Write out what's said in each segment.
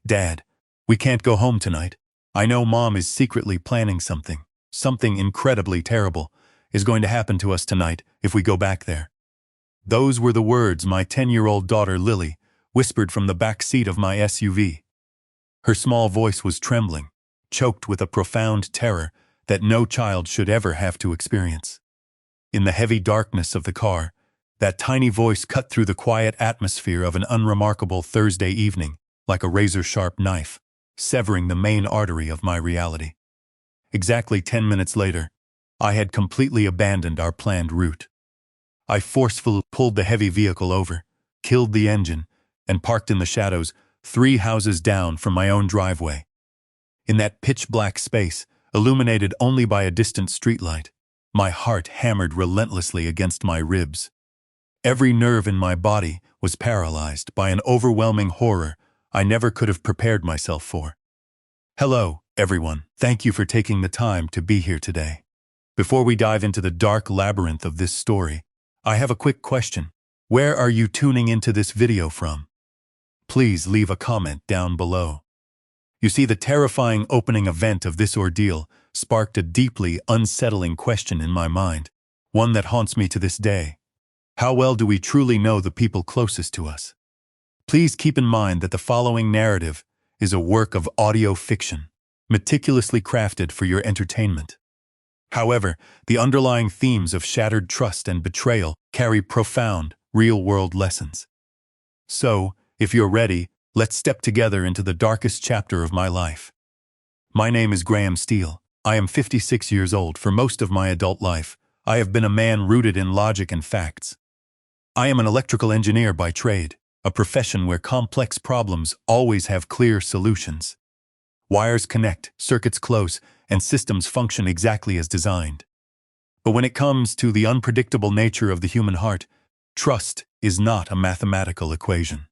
"Dad, we can't go home tonight. I know Mom is secretly planning something. Something incredibly terrible is going to happen to us tonight if we go back there." Those were the words my 10-year-old daughter Lily whispered from the back seat of my SUV. Her small voice was trembling, choked with a profound terror that no child should ever have to experience. In the heavy darkness of the car, that tiny voice cut through the quiet atmosphere of an unremarkable Thursday evening like a razor-sharp knife, severing the main artery of my reality. Exactly 10 minutes later, I had completely abandoned our planned route. I forcefully pulled the heavy vehicle over, killed the engine, and parked in the shadows 3 houses down from my own driveway. In that pitch-black space, illuminated only by a distant streetlight, my heart hammered relentlessly against my ribs. Every nerve in my body was paralyzed by an overwhelming horror I never could have prepared myself for. Hello, everyone. Thank you for taking the time to be here today. Before we dive into the dark labyrinth of this story, I have a quick question. Where are you tuning into this video from? Please leave a comment down below. You see, the terrifying opening event of this ordeal sparked a deeply unsettling question in my mind, one that haunts me to this day. How well do we truly know the people closest to us? Please keep in mind that the following narrative is a work of audio fiction, meticulously crafted for your entertainment. However, the underlying themes of shattered trust and betrayal carry profound, real-world lessons. So, if you're ready, let's step together into the darkest chapter of my life. My name is Graham Steele. I am 56 years old. For most of my adult life, I have been a man rooted in logic and facts. I am an electrical engineer by trade, a profession where complex problems always have clear solutions. Wires connect, circuits close, and systems function exactly as designed. But when it comes to the unpredictable nature of the human heart, trust is not a mathematical equation.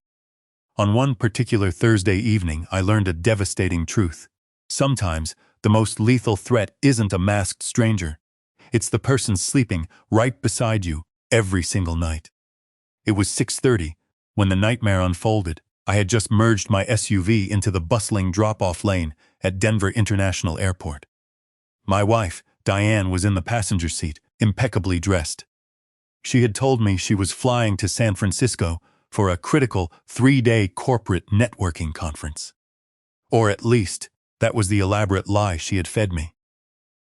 On one particular Thursday evening, I learned a devastating truth. Sometimes, the most lethal threat isn't a masked stranger. It's the person sleeping right beside you every single night. It was 6:30 when the nightmare unfolded. I had just merged my SUV into the bustling drop-off lane at Denver International Airport. My wife, Diane, was in the passenger seat, impeccably dressed. She had told me she was flying to San Francisco for a critical 3-day corporate networking conference. Or at least, that was the elaborate lie she had fed me.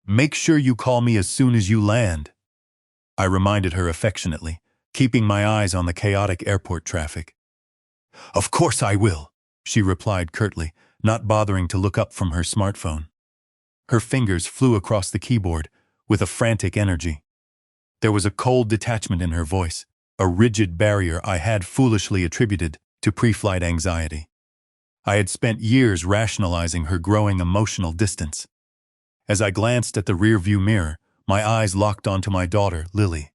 "Make sure you call me as soon as you land," I reminded her affectionately, keeping my eyes on the chaotic airport traffic. "Of course I will," she replied curtly, not bothering to look up from her smartphone. Her fingers flew across the keyboard with a frantic energy. There was a cold detachment in her voice, a rigid barrier I had foolishly attributed to pre-flight anxiety. I had spent years rationalizing her growing emotional distance. As I glanced at the rearview mirror, my eyes locked onto my daughter, Lily.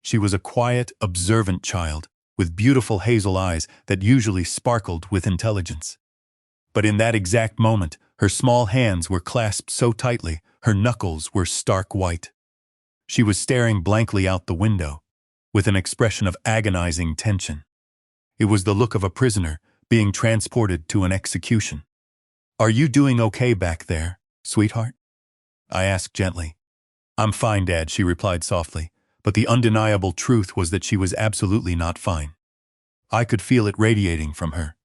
She was a quiet, observant child with beautiful hazel eyes that usually sparkled with intelligence. But in that exact moment, her small hands were clasped so tightly, her knuckles were stark white. She was staring blankly out the window, with an expression of agonizing tension. It was the look of a prisoner being transported to an execution. "Are you doing okay back there, sweetheart?" I asked gently. "I'm fine, Dad," she replied softly, but the undeniable truth was that she was absolutely not fine. I could feel it radiating from her.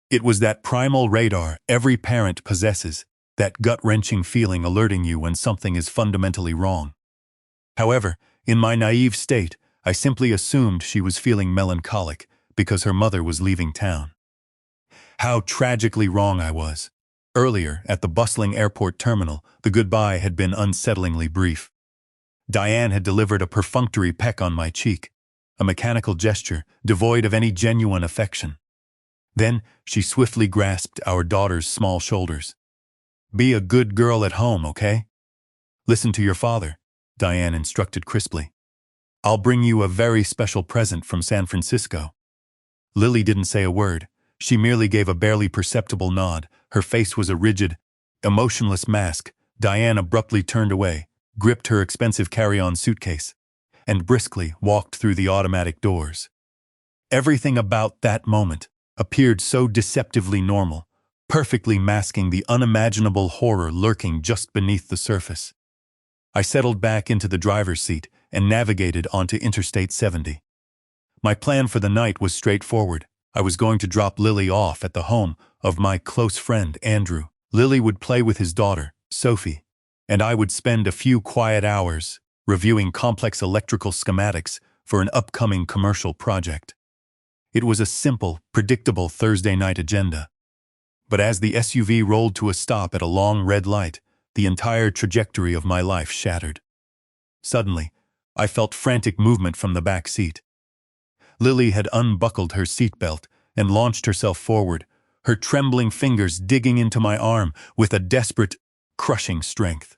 It was that primal radar every parent possesses, that gut-wrenching feeling alerting you when something is fundamentally wrong. However, in my naive state, I simply assumed she was feeling melancholic because her mother was leaving town. How tragically wrong I was. Earlier, at the bustling airport terminal, the goodbye had been unsettlingly brief. Diane had delivered a perfunctory peck on my cheek, a mechanical gesture devoid of any genuine affection. Then she swiftly grasped our daughter's small shoulders. "Be a good girl at home, okay? Listen to your father," Diane instructed crisply. "I'll bring you a very special present from San Francisco." Lily didn't say a word. She merely gave a barely perceptible nod. Her face was a rigid, emotionless mask. Diane abruptly turned away, gripped her expensive carry-on suitcase, and briskly walked through the automatic doors. Everything about that moment appeared so deceptively normal, perfectly masking the unimaginable horror lurking just beneath the surface. I settled back into the driver's seat and navigated onto Interstate 70. My plan for the night was straightforward. I was going to drop Lily off at the home of my close friend, Andrew. Lily would play with his daughter, Sophie, and I would spend a few quiet hours reviewing complex electrical schematics for an upcoming commercial project. It was a simple, predictable Thursday night agenda. But as the SUV rolled to a stop at a long red light, the entire trajectory of my life shattered. Suddenly, I felt frantic movement from the back seat. Lily had unbuckled her seatbelt and launched herself forward, her trembling fingers digging into my arm with a desperate, crushing strength.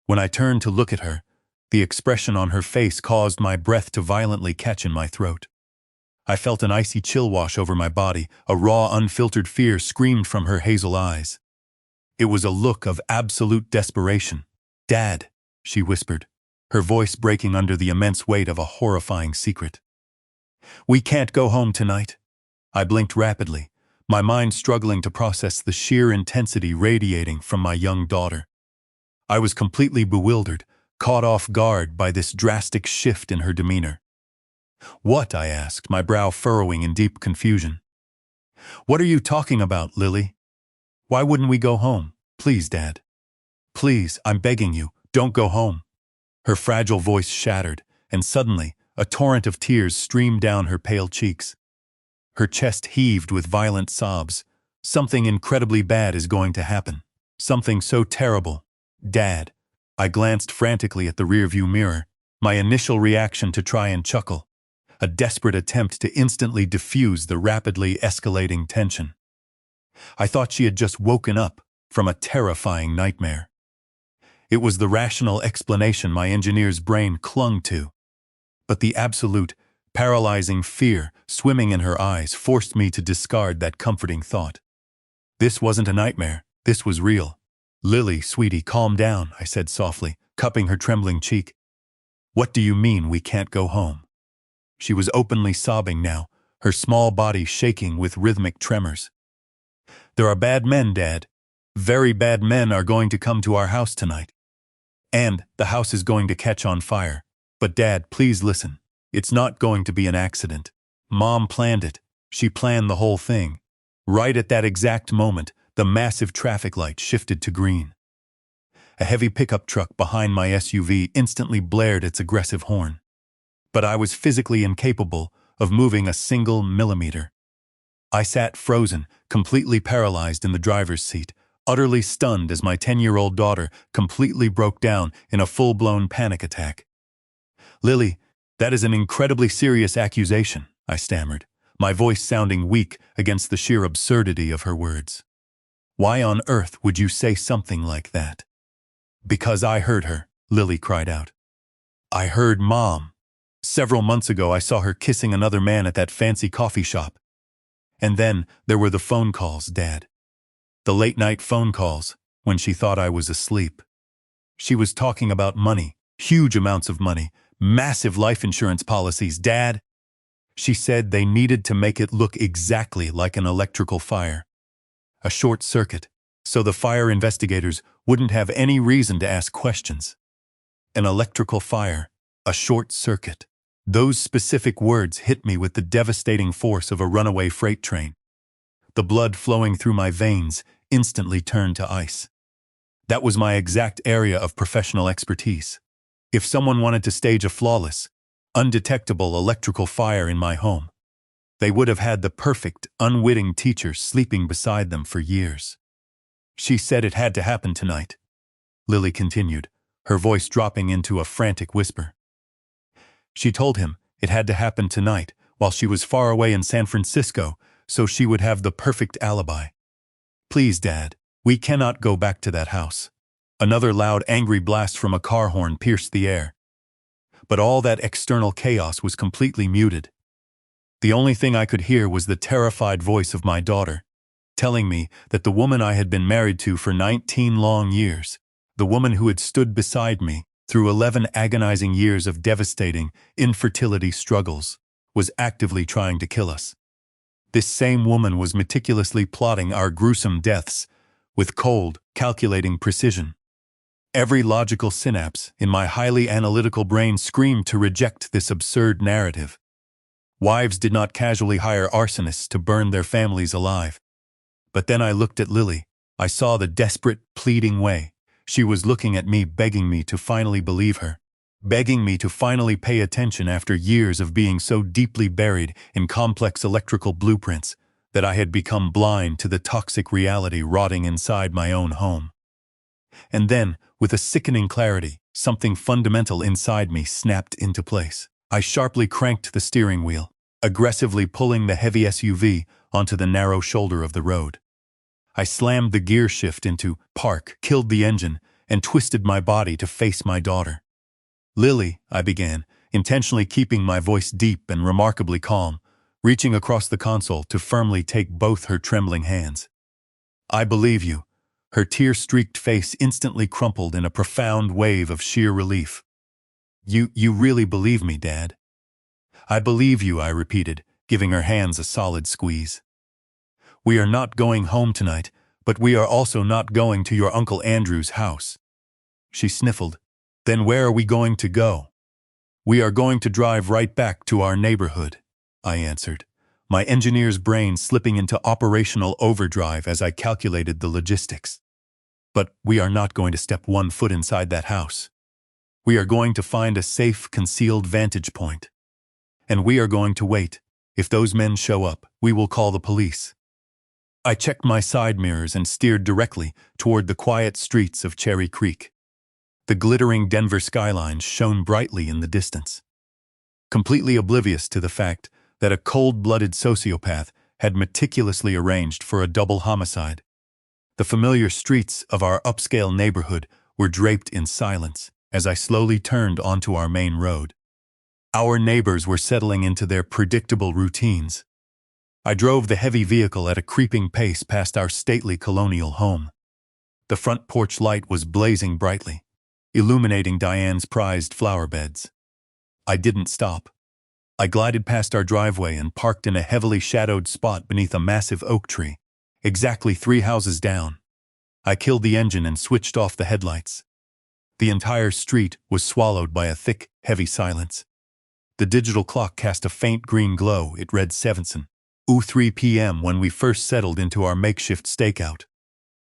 When I turned to look at her, the expression on her face caused my breath to violently catch in my throat. I felt an icy chill wash over my body, a raw, unfiltered fear screamed from her hazel eyes. It was a look of absolute desperation. "Dad," she whispered, her voice breaking under the immense weight of a horrifying secret. "We can't go home tonight." I blinked rapidly, my mind struggling to process the sheer intensity radiating from my young daughter. I was completely bewildered, caught off guard by this drastic shift in her demeanor. "What?" I asked, my brow furrowing in deep confusion. "What are you talking about, Lily? Why wouldn't we go home? Please, Dad. Please, I'm begging you, don't go home." Her fragile voice shattered, and suddenly, a torrent of tears streamed down her pale cheeks. Her chest heaved with violent sobs. "Something incredibly bad is going to happen. Something so terrible. Dad." I glanced frantically at the rearview mirror, my initial reaction to try and chuckle, a desperate attempt to instantly diffuse the rapidly escalating tension. I thought she had just woken up from a terrifying nightmare. It was the rational explanation my engineer's brain clung to. But the absolute, paralyzing fear swimming in her eyes forced me to discard that comforting thought. This wasn't a nightmare, this was real. "Lily, sweetie, calm down," I said softly, cupping her trembling cheek. "What do you mean we can't go home?" She was openly sobbing now, her small body shaking with rhythmic tremors. "There are bad men, Dad. Very bad men are going to come to our house tonight. And the house is going to catch on fire. But Dad, please listen. It's not going to be an accident. Mom planned it. She planned the whole thing." Right at that exact moment, the massive traffic light shifted to green. A heavy pickup truck behind my SUV instantly blared its aggressive horn. But I was physically incapable of moving a single millimeter. I sat frozen, completely paralyzed in the driver's seat, utterly stunned as my 10-year-old daughter completely broke down in a full-blown panic attack. "Lily, that is an incredibly serious accusation," I stammered, my voice sounding weak against the sheer absurdity of her words. "Why on earth would you say something like that?" "Because I heard her," Lily cried out. "I heard Mom. Several months ago I saw her kissing another man at that fancy coffee shop. And then there were the phone calls, Dad. The late-night phone calls, when she thought I was asleep. She was talking about money, huge amounts of money, massive life insurance policies, Dad. She said they needed to make it look exactly like an electrical fire. A short circuit, so the fire investigators wouldn't have any reason to ask questions. An electrical fire, a short circuit. Those specific words hit me with the devastating force of a runaway freight train. The blood flowing through my veins instantly turned to ice. That was my exact area of professional expertise. If someone wanted to stage a flawless, undetectable electrical fire in my home, they would have had the perfect, unwitting teacher sleeping beside them for years. "She said it had to happen tonight," Lily continued, her voice dropping into a frantic whisper. "She told him it had to happen tonight while she was far away in San Francisco, so she would have the perfect alibi. Please, Dad, we cannot go back to that house." Another loud, angry blast from a car horn pierced the air. But all that external chaos was completely muted. The only thing I could hear was the terrified voice of my daughter, telling me that the woman I had been married to for 19 long years, the woman who had stood beside me through 11 agonizing years of devastating infertility struggles, was actively trying to kill us. This same woman was meticulously plotting our gruesome deaths with cold, calculating precision. Every logical synapse in my highly analytical brain screamed to reject this absurd narrative. Wives did not casually hire arsonists to burn their families alive. But then I looked at Lily. I saw the desperate, pleading way. She was looking at me, begging me to finally believe her. Begging me to finally pay attention after years of being so deeply buried in complex electrical blueprints that I had become blind to the toxic reality rotting inside my own home. And then, with a sickening clarity, something fundamental inside me snapped into place. I sharply cranked the steering wheel, aggressively pulling the heavy SUV onto the narrow shoulder of the road. I slammed the gear shift into park, killed the engine, and twisted my body to face my daughter. "Lily," I began, intentionally keeping my voice deep and remarkably calm, reaching across the console to firmly take both her trembling hands. "I believe you." Her tear-streaked face instantly crumpled in a profound wave of sheer relief. You really believe me, Dad?" "I believe you," I repeated, giving her hands a solid squeeze. "We are not going home tonight, but we are also not going to your Uncle Andrew's house." She sniffled. "Then where are we going to go?" "We are going to drive right back to our neighborhood," I answered, my engineer's brain slipping into operational overdrive as I calculated the logistics. "But we are not going to step one foot inside that house. We are going to find a safe, concealed vantage point. And we are going to wait. If those men show up, we will call the police." I checked my side mirrors and steered directly toward the quiet streets of Cherry Creek. The glittering Denver skyline shone brightly in the distance, completely oblivious to the fact that a cold-blooded sociopath had meticulously arranged for a double homicide. The familiar streets of our upscale neighborhood were draped in silence as I slowly turned onto our main road. Our neighbors were settling into their predictable routines. I drove the heavy vehicle at a creeping pace past our stately colonial home. The front porch light was blazing brightly, illuminating Diane's prized flower beds. I didn't stop. I glided past our driveway and parked in a heavily shadowed spot beneath a massive oak tree, exactly 3 houses down. I killed the engine and switched off the headlights. The entire street was swallowed by a thick, heavy silence. The digital clock cast a faint green glow. It read 7:03 p.m. when we first settled into our makeshift stakeout.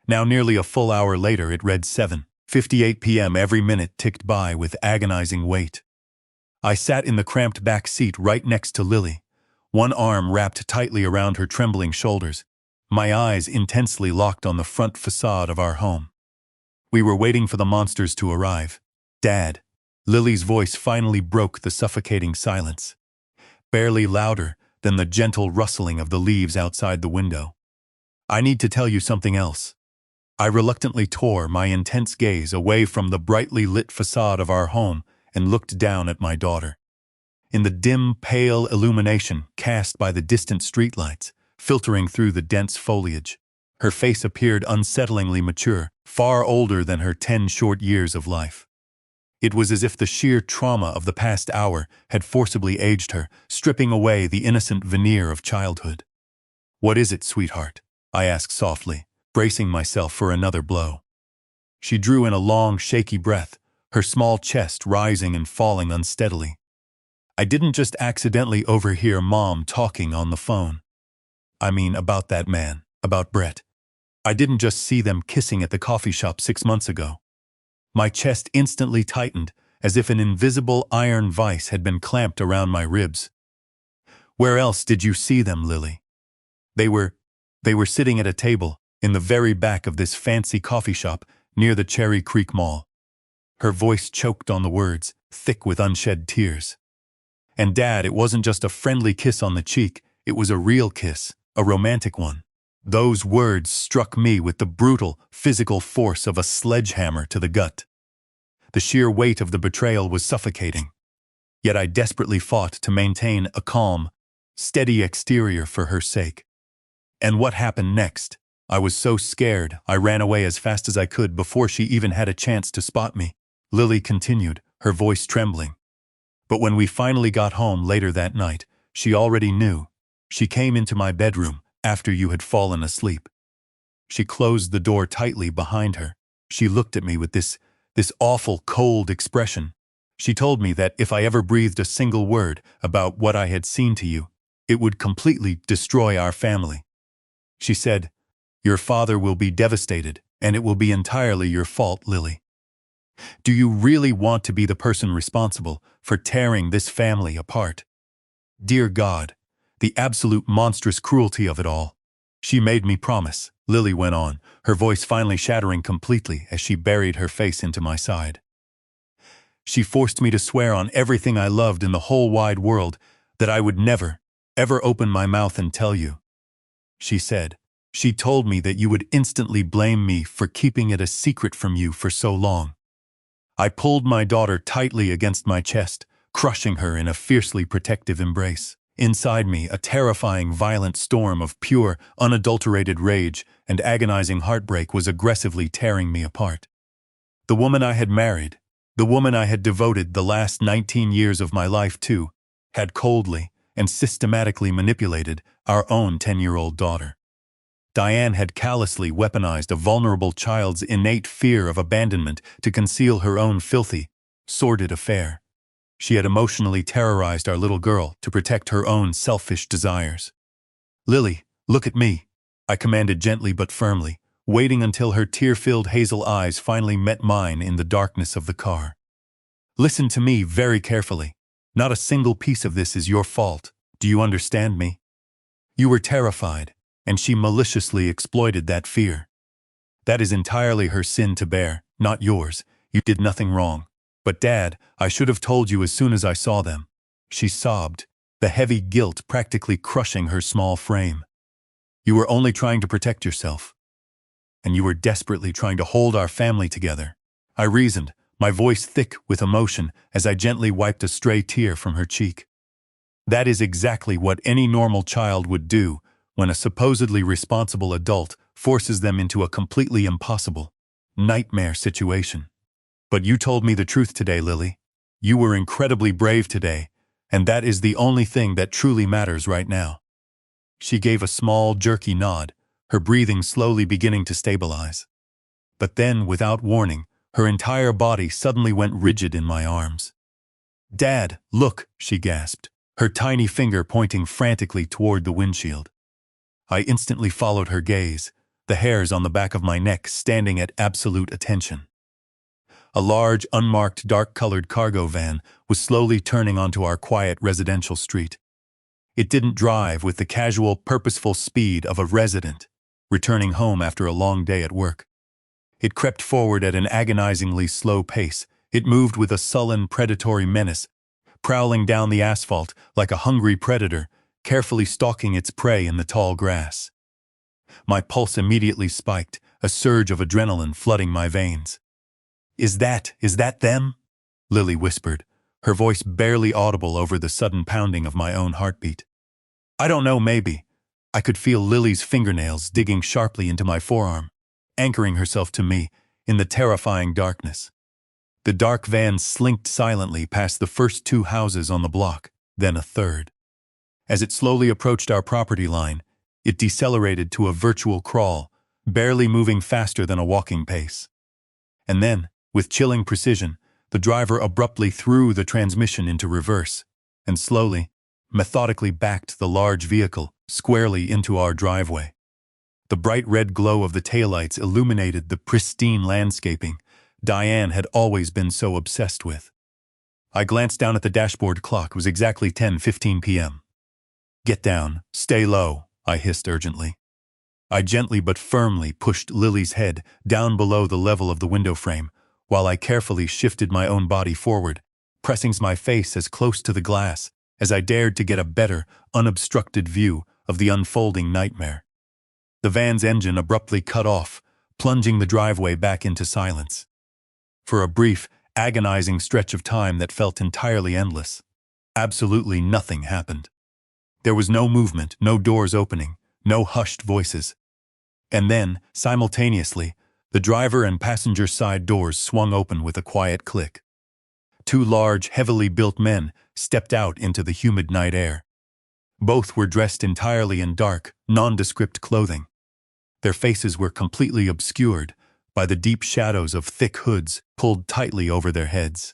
Now nearly a full hour later it read 7:58 p.m. Every minute ticked by with agonizing weight. I sat in the cramped back seat right next to Lily, one arm wrapped tightly around her trembling shoulders, my eyes intensely locked on the front facade of our home. We were waiting for the monsters to arrive. "Dad," Lily's voice finally broke the suffocating silence, barely louder than the gentle rustling of the leaves outside the window. "I need to tell you something else." I reluctantly tore my intense gaze away from the brightly lit facade of our home and looked down at my daughter. In the dim, pale illumination cast by the distant streetlights, filtering through the dense foliage, her face appeared unsettlingly mature, far older than her 10 short years of life. It was as if the sheer trauma of the past hour had forcibly aged her, stripping away the innocent veneer of childhood. "What is it, sweetheart?" I asked softly, bracing myself for another blow. She drew in a long, shaky breath, her small chest rising and falling unsteadily. "I didn't just accidentally overhear Mom talking on the phone. I mean about that man, about Brett. I didn't just see them kissing at the coffee shop 6 months ago." My chest instantly tightened, as if an invisible iron vice had been clamped around my ribs. "Where else did you see them, Lily?" They were sitting at a table in the very back of this fancy coffee shop near the Cherry Creek Mall. Her voice choked on the words, thick with unshed tears. "And Dad, it wasn't just a friendly kiss on the cheek, it was a real kiss, a romantic one." Those words struck me with the brutal, physical force of a sledgehammer to the gut. The sheer weight of the betrayal was suffocating. Yet I desperately fought to maintain a calm, steady exterior for her sake. And what happened next? I was so scared, I ran away as fast as I could before she even had a chance to spot me. Lily continued, her voice trembling. But when we finally got home later that night, she already knew. She came into my bedroom after you had fallen asleep. She closed the door tightly behind her. She looked at me with this awful, cold expression. She told me that if I ever breathed a single word about what I had seen to you, it would completely destroy our family. She said, "Your father will be devastated, and it will be entirely your fault, Lily. Do you really want to be the person responsible for tearing this family apart?" Dear God, the absolute monstrous cruelty of it all. She made me promise, Lily went on, her voice finally shattering completely as she buried her face into my side. She forced me to swear on everything I loved in the whole wide world that I would never, ever open my mouth and tell you. She said, she told me that you would instantly blame me for keeping it a secret from you for so long. I pulled my daughter tightly against my chest, crushing her in a fiercely protective embrace. Inside me, a terrifying, violent storm of pure, unadulterated rage and agonizing heartbreak was aggressively tearing me apart. The woman I had married, the woman I had devoted the last 19 years of my life to, had coldly and systematically manipulated our own 10-year-old daughter. Diane had callously weaponized a vulnerable child's innate fear of abandonment to conceal her own filthy, sordid affair. She had emotionally terrorized our little girl to protect her own selfish desires. "Lily, look at me," I commanded gently but firmly, waiting until her tear-filled hazel eyes finally met mine in the darkness of the car. "Listen to me very carefully. Not a single piece of this is your fault. Do you understand me? You were terrified, and she maliciously exploited that fear. That is entirely her sin to bear, not yours. You did nothing wrong. But Dad, I should have told you as soon as I saw them." She sobbed, the heavy guilt practically crushing her small frame. "You were only trying to protect yourself. And you were desperately trying to hold our family together," I reasoned, my voice thick with emotion as I gently wiped a stray tear from her cheek. That is exactly what any normal child would do when a supposedly responsible adult forces them into a completely impossible, nightmare situation. But you told me the truth today, Lily. You were incredibly brave today, and that is the only thing that truly matters right now. She gave a small, jerky nod, her breathing slowly beginning to stabilize. But then, without warning, her entire body suddenly went rigid in my arms. "Dad, look," she gasped, her tiny finger pointing frantically toward the windshield. I instantly followed her gaze, the hairs on the back of my neck standing at absolute attention. A large, unmarked, dark-colored cargo van was slowly turning onto our quiet residential street. It didn't drive with the casual, purposeful speed of a resident returning home after a long day at work. It crept forward at an agonizingly slow pace. It moved with a sullen, predatory menace, prowling down the asphalt like a hungry predator, carefully stalking its prey in the tall grass. My pulse immediately spiked, a surge of adrenaline flooding my veins. Is that them?" Lily whispered, her voice barely audible over the sudden pounding of my own heartbeat. "I don't know, maybe." I could feel Lily's fingernails digging sharply into my forearm, anchoring herself to me in the terrifying darkness. The dark van slinked silently past the first 2 houses on the block, then a third. As it slowly approached our property line, it decelerated to a virtual crawl, barely moving faster than a walking pace. And then, with chilling precision, the driver abruptly threw the transmission into reverse, and slowly, methodically backed the large vehicle squarely into our driveway. The bright red glow of the taillights illuminated the pristine landscaping Diane had always been so obsessed with. I glanced down at the dashboard clock. It was exactly 10:15 p.m. "Get down, stay low," I hissed urgently. I gently but firmly pushed Lily's head down below the level of the window frame, while I carefully shifted my own body forward, pressing my face as close to the glass as I dared to get a better, unobstructed view of the unfolding nightmare. The van's engine abruptly cut off, plunging the driveway back into silence. For a brief, agonizing stretch of time that felt entirely endless, absolutely nothing happened. There was no movement, no doors opening, no hushed voices. And then, simultaneously, the driver and passenger side doors swung open with a quiet click. 2 large, heavily built men stepped out into the humid night air. Both were dressed entirely in dark, nondescript clothing. Their faces were completely obscured by the deep shadows of thick hoods pulled tightly over their heads.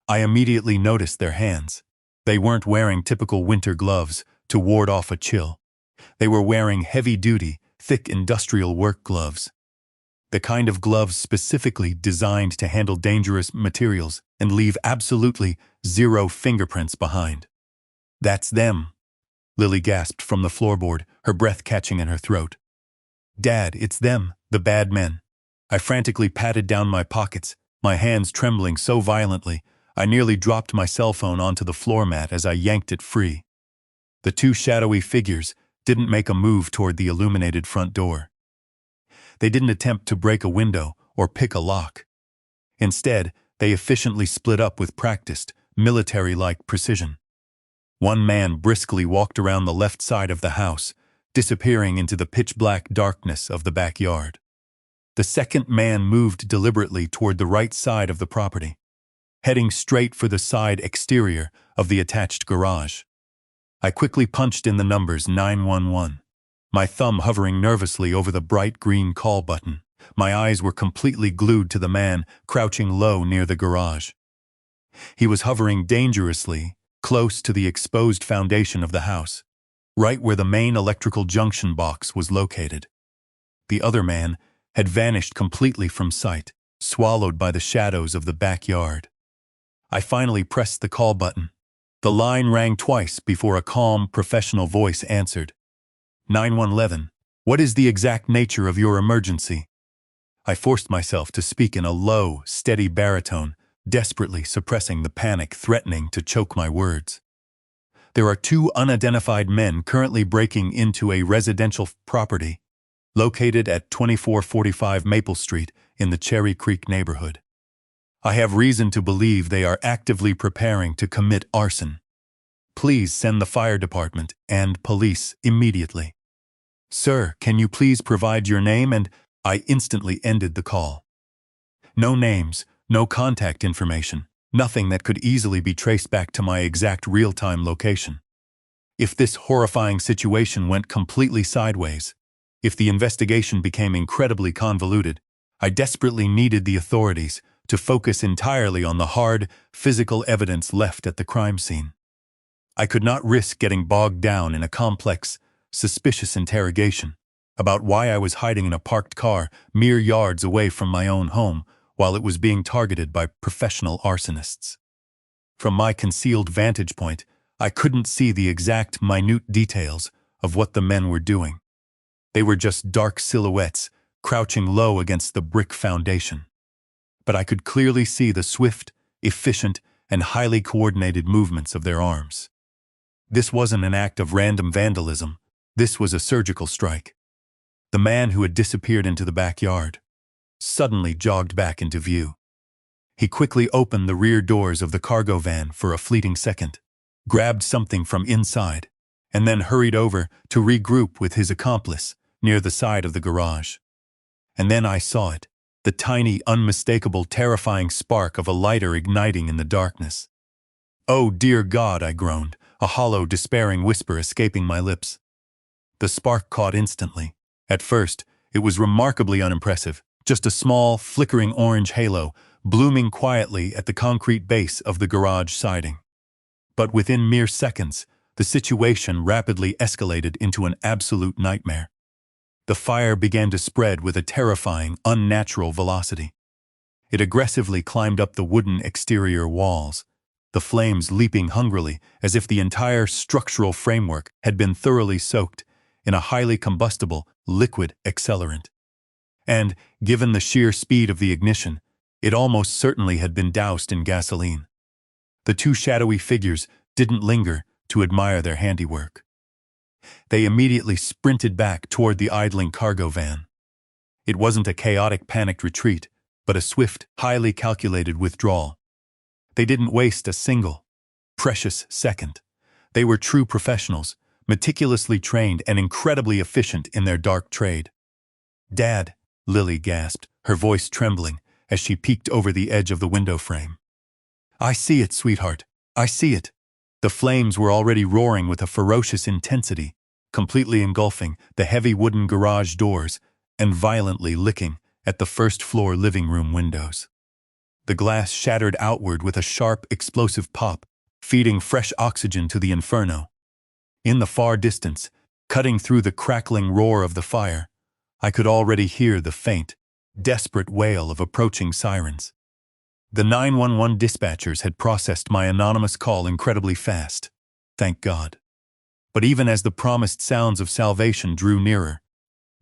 I immediately noticed their hands. They weren't wearing typical winter gloves to ward off a chill. They were wearing heavy-duty, thick industrial work gloves. The kind of gloves specifically designed to handle dangerous materials and leave absolutely zero fingerprints behind. "That's them," Lily gasped from the floorboard, her breath catching in her throat. "Dad, it's them, the bad men." I frantically patted down my pockets, my hands trembling so violently, I nearly dropped my cell phone onto the floor mat as I yanked it free. The two shadowy figures didn't make a move toward the illuminated front door. They didn't attempt to break a window or pick a lock. Instead, they efficiently split up with practiced, military-like precision. One man briskly walked around the left side of the house, disappearing into the pitch-black darkness of the backyard. The second man moved deliberately toward the right side of the property, heading straight for the side exterior of the attached garage. I quickly punched in the numbers 911, my thumb hovering nervously over the bright green call button. My eyes were completely glued to the man crouching low near the garage. He was hovering dangerously close to the exposed foundation of the house, right where the main electrical junction box was located. The other man had vanished completely from sight, swallowed by the shadows of the backyard. I finally pressed the call button. The line rang twice before a calm, professional voice answered. 911, what is the exact nature of your emergency? I forced myself to speak in a low, steady baritone, desperately suppressing the panic threatening to choke my words. There are two unidentified men currently breaking into a residential property located at 2445 Maple Street in the Cherry Creek neighborhood. I have reason to believe they are actively preparing to commit arson. Please send the fire department and police immediately. Sir, can you please provide your name and... I instantly ended the call. No names, no contact information, nothing that could easily be traced back to my exact real-time location. If this horrifying situation went completely sideways, if the investigation became incredibly convoluted, I desperately needed the authorities to focus entirely on the hard, physical evidence left at the crime scene. I could not risk getting bogged down in a complex, suspicious interrogation about why I was hiding in a parked car mere yards away from my own home while it was being targeted by professional arsonists. From my concealed vantage point, I couldn't see the exact minute details of what the men were doing. They were just dark silhouettes crouching low against the brick foundation. But I could clearly see the swift, efficient, and highly coordinated movements of their arms. This wasn't an act of random vandalism. This was a surgical strike. The man who had disappeared into the backyard suddenly jogged back into view. He quickly opened the rear doors of the cargo van for a fleeting second, grabbed something from inside, and then hurried over to regroup with his accomplice near the side of the garage. And then I saw it, the tiny, unmistakable, terrifying spark of a lighter igniting in the darkness. "Oh, dear God," I groaned, a hollow, despairing whisper escaping my lips. The spark caught instantly. At first, it was remarkably unimpressive, just a small, flickering orange halo blooming quietly at the concrete base of the garage siding. But within mere seconds, the situation rapidly escalated into an absolute nightmare. The fire began to spread with a terrifying, unnatural velocity. It aggressively climbed up the wooden exterior walls, the flames leaping hungrily as if the entire structural framework had been thoroughly soaked in a highly combustible, liquid accelerant. And, given the sheer speed of the ignition, it almost certainly had been doused in gasoline. The two shadowy figures didn't linger to admire their handiwork. They immediately sprinted back toward the idling cargo van. It wasn't a chaotic, panicked retreat, but a swift, highly calculated withdrawal. They didn't waste a single, precious second. They were true professionals, meticulously trained and incredibly efficient in their dark trade. "Dad," Lily gasped, her voice trembling as she peeked over the edge of the window frame. "I see it, sweetheart. I see it." The flames were already roaring with a ferocious intensity, completely engulfing the heavy wooden garage doors and violently licking at the first-floor living room windows. The glass shattered outward with a sharp, explosive pop, feeding fresh oxygen to the inferno. In the far distance, cutting through the crackling roar of the fire, I could already hear the faint, desperate wail of approaching sirens. The 911 dispatchers had processed my anonymous call incredibly fast, thank God. But even as the promised sounds of salvation drew nearer,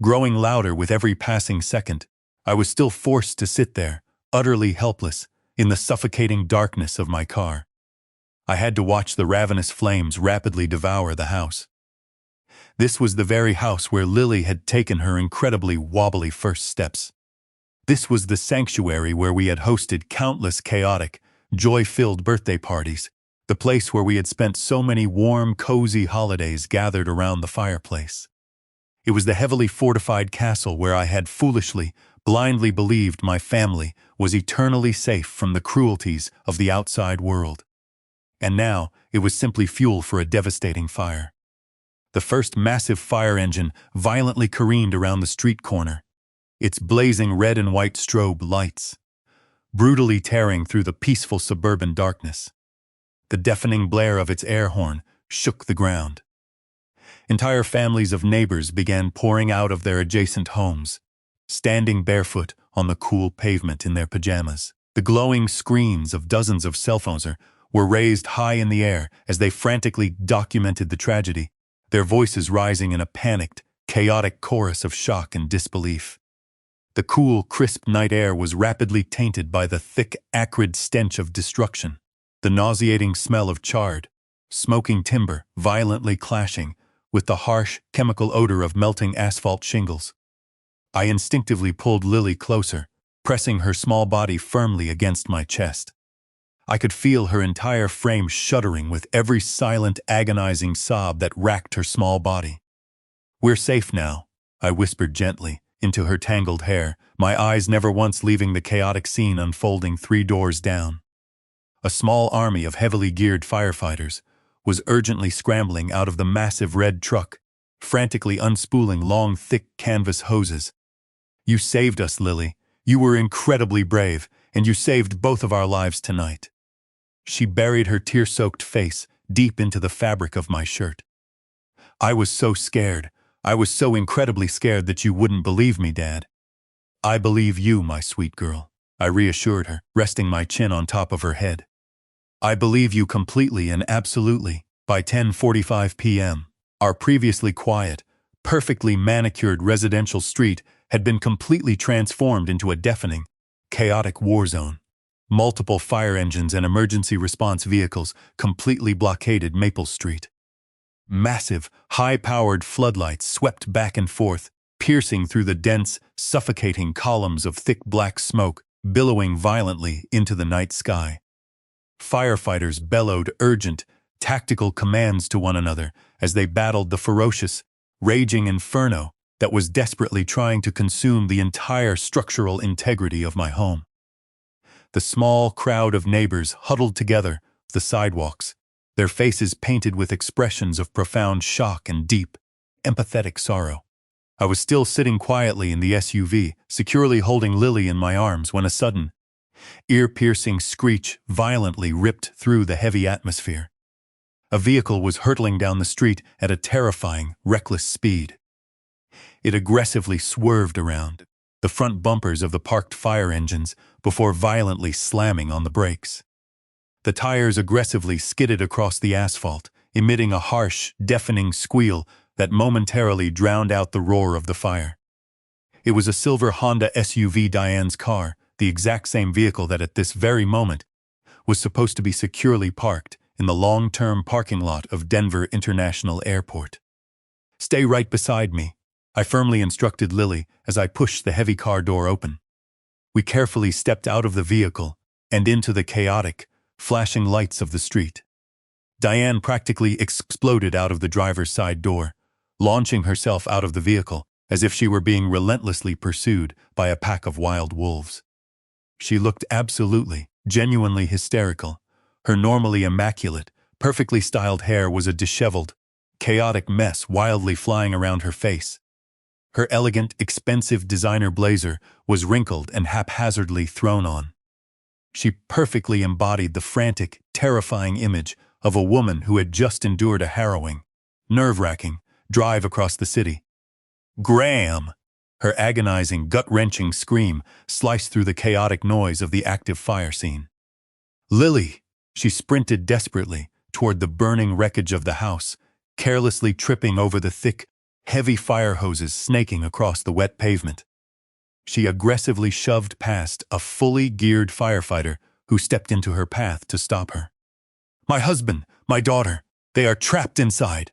growing louder with every passing second, I was still forced to sit there, utterly helpless, in the suffocating darkness of my car. I had to watch the ravenous flames rapidly devour the house. This was the very house where Lily had taken her incredibly wobbly first steps. This was the sanctuary where we had hosted countless chaotic, joy-filled birthday parties, the place where we had spent so many warm, cozy holidays gathered around the fireplace. It was the heavily fortified castle where I had foolishly, blindly believed my family was eternally safe from the cruelties of the outside world. And now, it was simply fuel for a devastating fire. The first massive fire engine violently careened around the street corner, its blazing red and white strobe lights, brutally tearing through the peaceful suburban darkness. The deafening blare of its air horn shook the ground. Entire families of neighbors began pouring out of their adjacent homes, standing barefoot on the cool pavement in their pajamas. The glowing screens of dozens of cell phones were raised high in the air as they frantically documented the tragedy, their voices rising in a panicked, chaotic chorus of shock and disbelief. The cool, crisp night air was rapidly tainted by the thick, acrid stench of destruction, the nauseating smell of charred, smoking timber violently clashing with the harsh, chemical odor of melting asphalt shingles. I instinctively pulled Lily closer, pressing her small body firmly against my chest. I could feel her entire frame shuddering with every silent, agonizing sob that racked her small body. "We're safe now," I whispered gently into her tangled hair, my eyes never once leaving the chaotic scene unfolding 3 doors down. A small army of heavily geared firefighters was urgently scrambling out of the massive red truck, frantically unspooling long, thick canvas hoses. "You saved us, Lily. You were incredibly brave, and you saved both of our lives tonight." She buried her tear-soaked face deep into the fabric of my shirt. "I was so scared. I was so incredibly scared that you wouldn't believe me, Dad." "I believe you, my sweet girl," I reassured her, resting my chin on top of her head. "I believe you completely and absolutely." By 10:45 p.m., our previously quiet, perfectly manicured residential street had been completely transformed into a deafening, chaotic war zone. Multiple fire engines and emergency response vehicles completely blockaded Maple Street. Massive, high-powered floodlights swept back and forth, piercing through the dense, suffocating columns of thick black smoke billowing violently into the night sky. Firefighters bellowed urgent, tactical commands to one another as they battled the ferocious, raging inferno that was desperately trying to consume the entire structural integrity of my home. The small crowd of neighbors huddled together the sidewalks, their faces painted with expressions of profound shock and deep, empathetic sorrow. I was still sitting quietly in the SUV, securely holding Lily in my arms when a sudden, ear-piercing screech violently ripped through the heavy atmosphere. A vehicle was hurtling down the street at a terrifying, reckless speed. It aggressively swerved around the front bumpers of the parked fire engines before violently slamming on the brakes. The tires aggressively skidded across the asphalt, emitting a harsh, deafening squeal that momentarily drowned out the roar of the fire. It was a silver Honda SUV, Diane's car, the exact same vehicle that at this very moment was supposed to be securely parked in the long-term parking lot of Denver International Airport. "Stay right beside me," I firmly instructed Lily as I pushed the heavy car door open. We carefully stepped out of the vehicle and into the chaotic, flashing lights of the street. Diane practically exploded out of the driver's side door, launching herself out of the vehicle as if she were being relentlessly pursued by a pack of wild wolves. She looked absolutely, genuinely hysterical, her normally immaculate, perfectly styled hair was a disheveled, chaotic mess wildly flying around her face. Her elegant, expensive designer blazer was wrinkled and haphazardly thrown on. She perfectly embodied the frantic, terrifying image of a woman who had just endured a harrowing, nerve-wracking drive across the city. "Graham!" Her agonizing, gut-wrenching scream sliced through the chaotic noise of the active fire scene. "Lily!" She sprinted desperately toward the burning wreckage of the house, carelessly tripping over the thick, heavy fire hoses snaking across the wet pavement. She aggressively shoved past a fully geared firefighter who stepped into her path to stop her. "My husband, my daughter, they are trapped inside."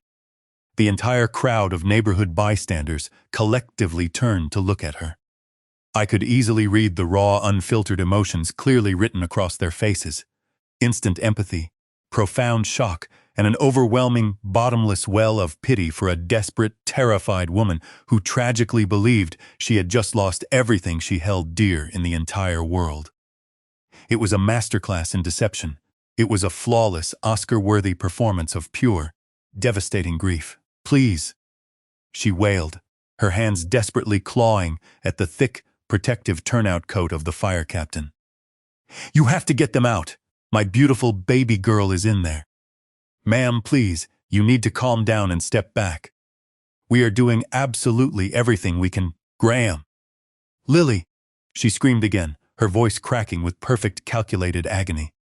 The entire crowd of neighborhood bystanders collectively turned to look at her. I could easily read the raw, unfiltered emotions clearly written across their faces. Instant empathy, profound shock, and an overwhelming, bottomless well of pity for a desperate, terrified woman who tragically believed she had just lost everything she held dear in the entire world. It was a masterclass in deception. It was a flawless, Oscar-worthy performance of pure, devastating grief. "Please," she wailed, her hands desperately clawing at the thick, protective turnout coat of the fire captain. "You have to get them out. My beautiful baby girl is in there." "Ma'am, please, you need to calm down and step back. We are doing absolutely everything we can." "Graham!" "Lily!" she screamed again, her voice cracking with perfect calculated agony.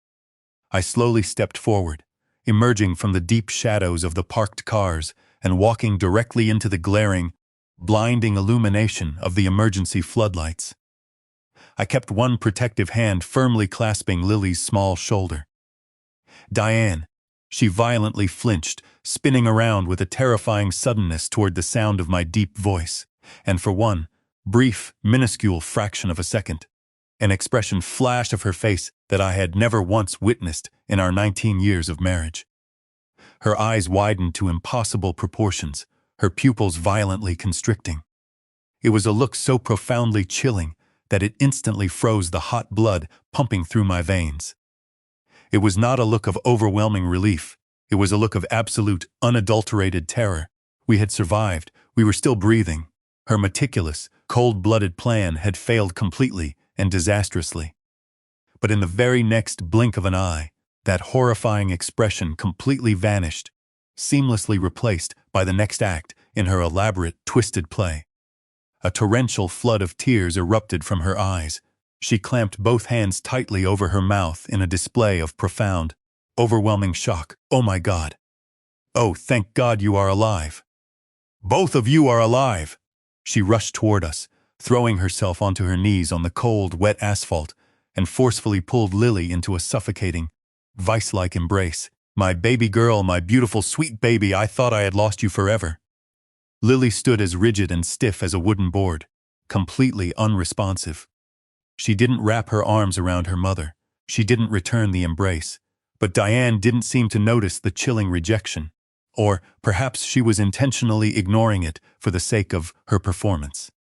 I slowly stepped forward, emerging from the deep shadows of the parked cars and walking directly into the glaring, blinding illumination of the emergency floodlights. I kept one protective hand firmly clasping Lily's small shoulder. "Diane!" She violently flinched, spinning around with a terrifying suddenness toward the sound of my deep voice, and for one brief, minuscule fraction of a second, an expression flashed of her face that I had never once witnessed in our 19 years of marriage. Her eyes widened to impossible proportions, her pupils violently constricting. It was a look so profoundly chilling that it instantly froze the hot blood pumping through my veins. It was not a look of overwhelming relief. It was a look of absolute, unadulterated terror. We had survived. We were still breathing. Her meticulous, cold-blooded plan had failed completely and disastrously. But in the very next blink of an eye, that horrifying expression completely vanished, seamlessly replaced by the next act in her elaborate, twisted play. A torrential flood of tears erupted from her eyes. She clamped both hands tightly over her mouth in a display of profound, overwhelming shock. "Oh my God! Oh, thank God you are alive! Both of you are alive!" She rushed toward us, throwing herself onto her knees on the cold, wet asphalt, and forcefully pulled Lily into a suffocating, vice-like embrace. "My baby girl, my beautiful, sweet baby, I thought I had lost you forever." Lily stood as rigid and stiff as a wooden board, completely unresponsive. She didn't wrap her arms around her mother. She didn't return the embrace. But Diane didn't seem to notice the chilling rejection. Or perhaps she was intentionally ignoring it for the sake of her performance.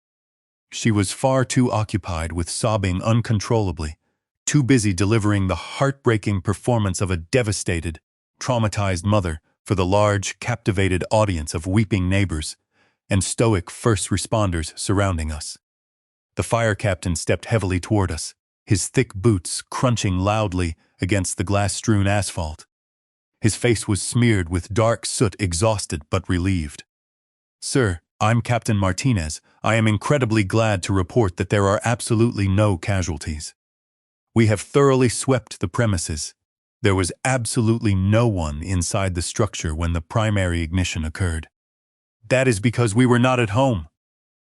She was far too occupied with sobbing uncontrollably, too busy delivering the heartbreaking performance of a devastated, traumatized mother for the large, captivated audience of weeping neighbors and stoic first responders surrounding us. The fire captain stepped heavily toward us, his thick boots crunching loudly against the glass-strewn asphalt. His face was smeared with dark soot, exhausted but relieved. "Sir, I'm Captain Martinez. I am incredibly glad to report that there are absolutely no casualties. We have thoroughly swept the premises. There was absolutely no one inside the structure when the primary ignition occurred." "That is because we were not at home,"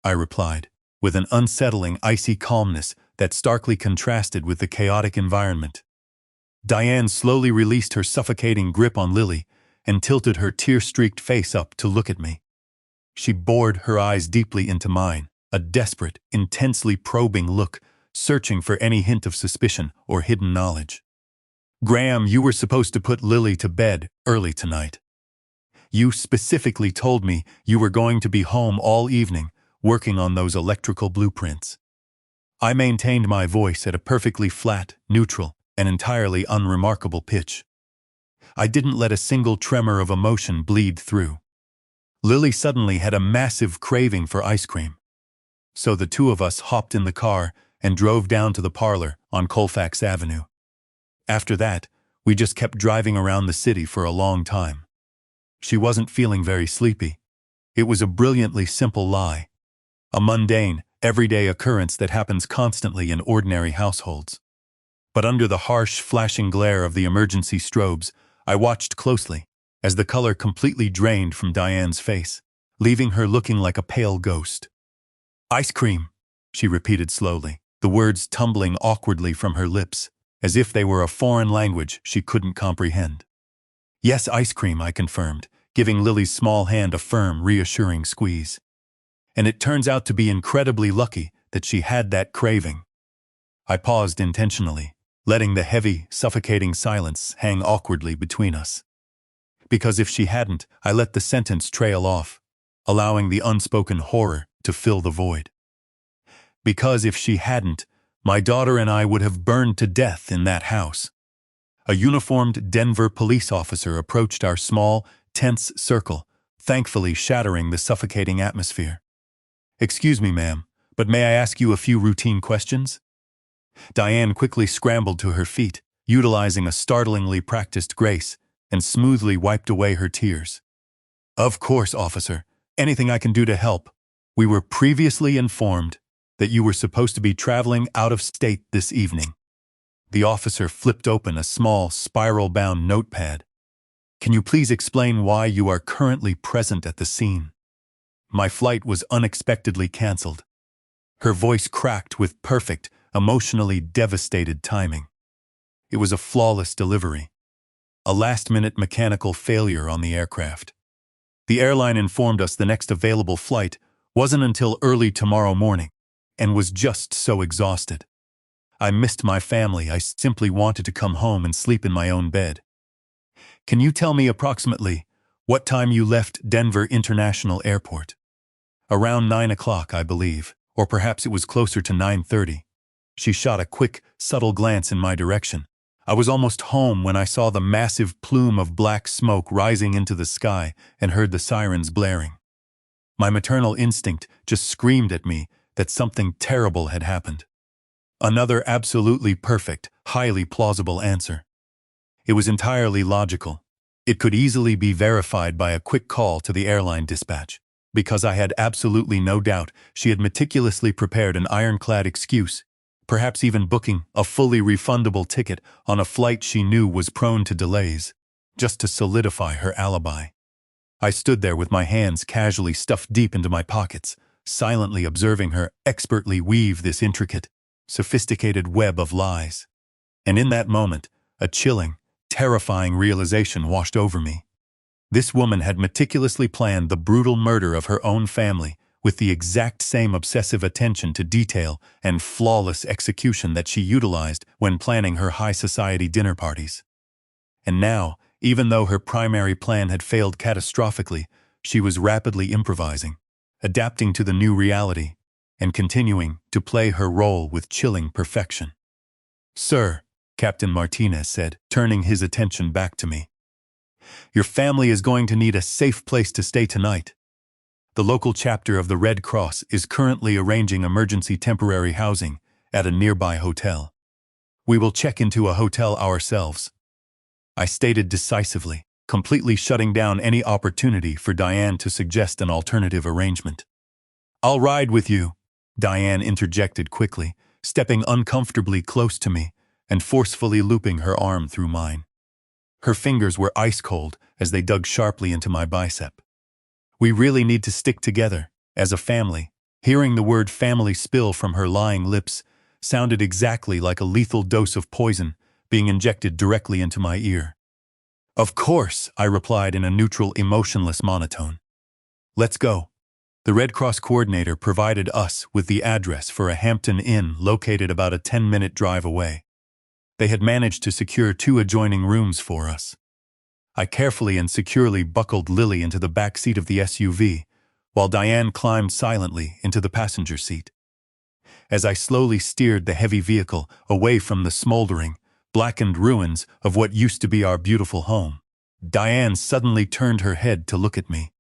I replied, with an unsettling, icy calmness that starkly contrasted with the chaotic environment. Diane slowly released her suffocating grip on Lily and tilted her tear-streaked face up to look at me. She bored her eyes deeply into mine, a desperate, intensely probing look, searching for any hint of suspicion or hidden knowledge. "Graham, you were supposed to put Lily to bed early tonight. You specifically told me you were going to be home all evening, working on those electrical blueprints." I maintained my voice at a perfectly flat, neutral, and entirely unremarkable pitch. I didn't let a single tremor of emotion bleed through. Lily suddenly had a massive craving for ice cream. So the two of us hopped in the car and drove down to the parlor on Colfax Avenue. After that, we just kept driving around the city for a long time. She wasn't feeling very sleepy. It was a brilliantly simple lie. A mundane, everyday occurrence that happens constantly in ordinary households. But under the harsh, flashing glare of the emergency strobes, I watched closely as the color completely drained from Diane's face, leaving her looking like a pale ghost. "Ice cream," she repeated slowly, the words tumbling awkwardly from her lips, as if they were a foreign language she couldn't comprehend. "Yes, ice cream," I confirmed, giving Lily's small hand a firm, reassuring squeeze. "And it turns out to be incredibly lucky that she had that craving." I paused intentionally, letting the heavy, suffocating silence hang awkwardly between us. Because if she hadn't, I let the sentence trail off, allowing the unspoken horror to fill the void. Because if she hadn't, my daughter and I would have burned to death in that house. A uniformed Denver police officer approached our small, tense circle, thankfully shattering the suffocating atmosphere. "Excuse me, ma'am, but may I ask you a few routine questions?" Diane quickly scrambled to her feet, utilizing a startlingly practiced grace, and smoothly wiped away her tears. "Of course, officer. Anything I can do to help? We were previously informed that you were supposed to be traveling out of state this evening." The officer flipped open a small, spiral-bound notepad. "Can you please explain why you are currently present at the scene?" My flight was unexpectedly canceled. Her voice cracked with perfect, emotionally devastated timing. It was a flawless delivery. A last-minute mechanical failure on the aircraft. The airline informed us the next available flight wasn't until early tomorrow morning, and was just so exhausted. I missed my family. I simply wanted to come home and sleep in my own bed. "Can you tell me approximately what time you left Denver International Airport?" "Around 9 o'clock, I believe, or perhaps it was closer to 9:30. She shot a quick, subtle glance in my direction. I was almost home when I saw the massive plume of black smoke rising into the sky and heard the sirens blaring. My maternal instinct just screamed at me that something terrible had happened. Another absolutely perfect, highly plausible answer. It was entirely logical. It could easily be verified by a quick call to the airline dispatch, because I had absolutely no doubt she had meticulously prepared an ironclad excuse, perhaps even booking a fully refundable ticket on a flight she knew was prone to delays, just to solidify her alibi. I stood there with my hands casually stuffed deep into my pockets, silently observing her expertly weave this intricate, sophisticated web of lies. And in that moment, a chilling, terrifying realization washed over me. This woman had meticulously planned the brutal murder of her own family with the exact same obsessive attention to detail and flawless execution that she utilized when planning her high society dinner parties. And now, even though her primary plan had failed catastrophically, she was rapidly improvising, adapting to the new reality, and continuing to play her role with chilling perfection. "Sir," Captain Martinez said, turning his attention back to me, "your family is going to need a safe place to stay tonight. The local chapter of the Red Cross is currently arranging emergency temporary housing at a nearby hotel. We will check into a hotel ourselves," I stated decisively, completely shutting down any opportunity for Diane to suggest an alternative arrangement. "I'll ride with you," Diane interjected quickly, stepping uncomfortably close to me and forcefully looping her arm through mine. Her fingers were ice-cold as they dug sharply into my bicep. "We really need to stick together, as a family." Hearing the word family spill from her lying lips sounded exactly like a lethal dose of poison being injected directly into my ear. "Of course," I replied in a neutral, emotionless monotone. "Let's go." The Red Cross coordinator provided us with the address for a Hampton Inn located about a 10-minute drive away. They had managed to secure 2 adjoining rooms for us. I carefully and securely buckled Lily into the back seat of the SUV, while Diane climbed silently into the passenger seat. As I slowly steered the heavy vehicle away from the smoldering, blackened ruins of what used to be our beautiful home. Diane suddenly turned her head to look at me.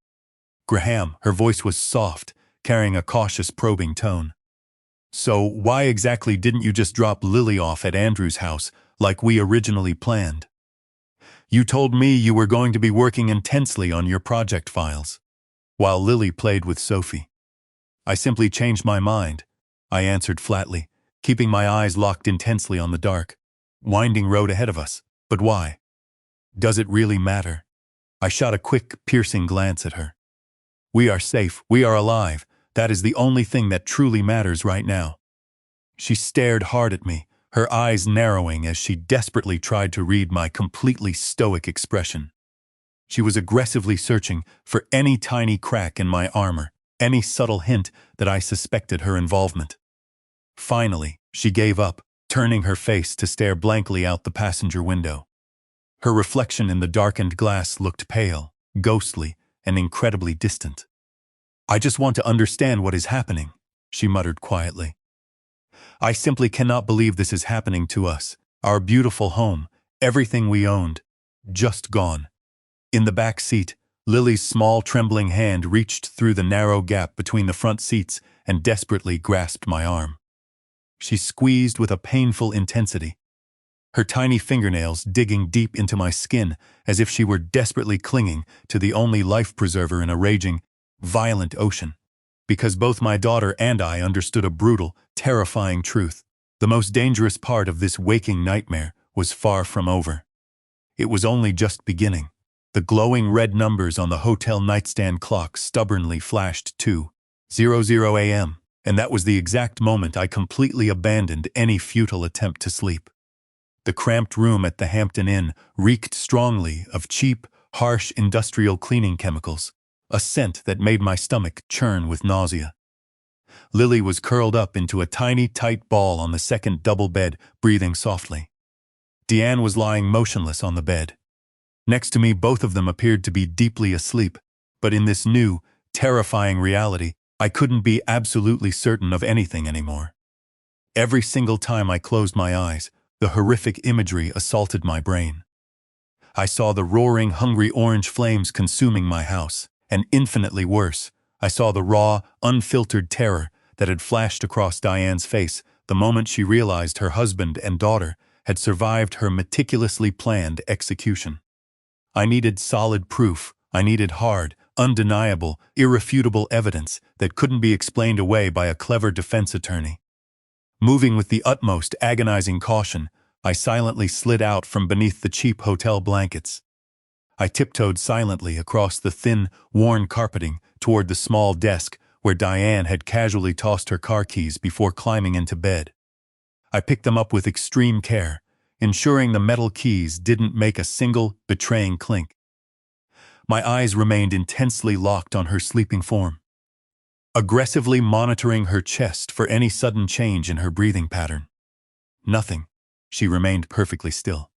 Graham, her voice was soft, carrying a cautious, probing tone. "So why exactly didn't you just drop Lily off at Andrew's house like we originally planned? You told me you were going to be working intensely on your project files, while Lily played with Sophie." "I simply changed my mind," I answered flatly, keeping my eyes locked intensely on the dark, winding road ahead of us. "But why? Does it really matter?" I shot a quick, piercing glance at her. "We are safe, we are alive. That is the only thing that truly matters right now." She stared hard at me, her eyes narrowing as she desperately tried to read my completely stoic expression. She was aggressively searching for any tiny crack in my armor, any subtle hint that I suspected her involvement. Finally, she gave up, turning her face to stare blankly out the passenger window. Her reflection in the darkened glass looked pale, ghostly, and incredibly distant. "I just want to understand what is happening," she muttered quietly. "I simply cannot believe this is happening to us. Our beautiful home, everything we owned, just gone." In the back seat, Lily's small trembling hand reached through the narrow gap between the front seats and desperately grasped my arm. She squeezed with a painful intensity, her tiny fingernails digging deep into my skin as if she were desperately clinging to the only life preserver in a raging, violent ocean. Because both my daughter and I understood a brutal, terrifying truth. The most dangerous part of this waking nightmare was far from over. It was only just beginning. The glowing red numbers on the hotel nightstand clock stubbornly flashed 2:00 a.m., and that was the exact moment I completely abandoned any futile attempt to sleep. The cramped room at the Hampton Inn reeked strongly of cheap, harsh industrial cleaning chemicals, a scent that made my stomach churn with nausea. Lily was curled up into a tiny, tight ball on the second double bed, breathing softly. Deanne was lying motionless on the bed. Next to me, both of them appeared to be deeply asleep, but in this new, terrifying reality, I couldn't be absolutely certain of anything anymore. Every single time I closed my eyes, the horrific imagery assaulted my brain. I saw the roaring, hungry orange flames consuming my house, and infinitely worse, I saw the raw, unfiltered terror that had flashed across Diane's face the moment she realized her husband and daughter had survived her meticulously planned execution. I needed solid proof. I needed hard, undeniable, irrefutable evidence that couldn't be explained away by a clever defense attorney. Moving with the utmost agonizing caution, I silently slid out from beneath the cheap hotel blankets. I tiptoed silently across the thin, worn carpeting toward the small desk where Diane had casually tossed her car keys before climbing into bed. I picked them up with extreme care, ensuring the metal keys didn't make a single, betraying clink. My eyes remained intensely locked on her sleeping form, aggressively monitoring her chest for any sudden change in her breathing pattern. Nothing. She remained perfectly still.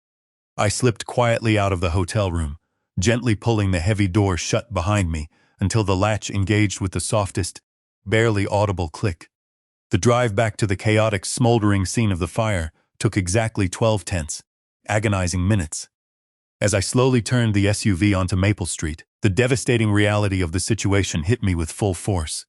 I slipped quietly out of the hotel room, gently pulling the heavy door shut behind me until the latch engaged with the softest, barely audible click. The drive back to the chaotic, smoldering scene of the fire took exactly 12 tense, agonizing minutes. As I slowly turned the SUV onto Maple Street, the devastating reality of the situation hit me with full force.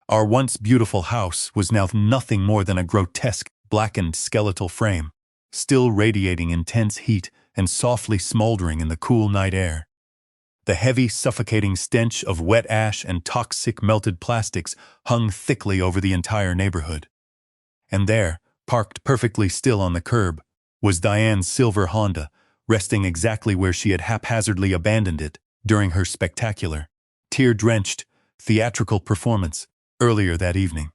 Our once beautiful house was now nothing more than a grotesque, blackened skeletal frame, still radiating intense heat and softly smoldering in the cool night air. The heavy, suffocating stench of wet ash and toxic melted plastics hung thickly over the entire neighborhood. And there, parked perfectly still on the curb, was Diane's silver Honda, resting exactly where she had haphazardly abandoned it during her spectacular, tear-drenched, theatrical performance earlier that evening.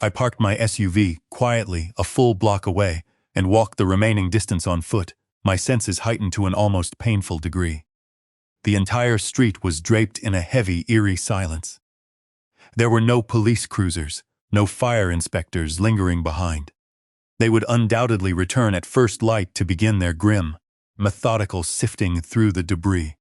I parked my SUV quietly a full block away and walked the remaining distance on foot, my senses heightened to an almost painful degree. The entire street was draped in a heavy, eerie silence. There were no police cruisers, no fire inspectors lingering behind. They would undoubtedly return at first light to begin their grim, methodical sifting through the debris.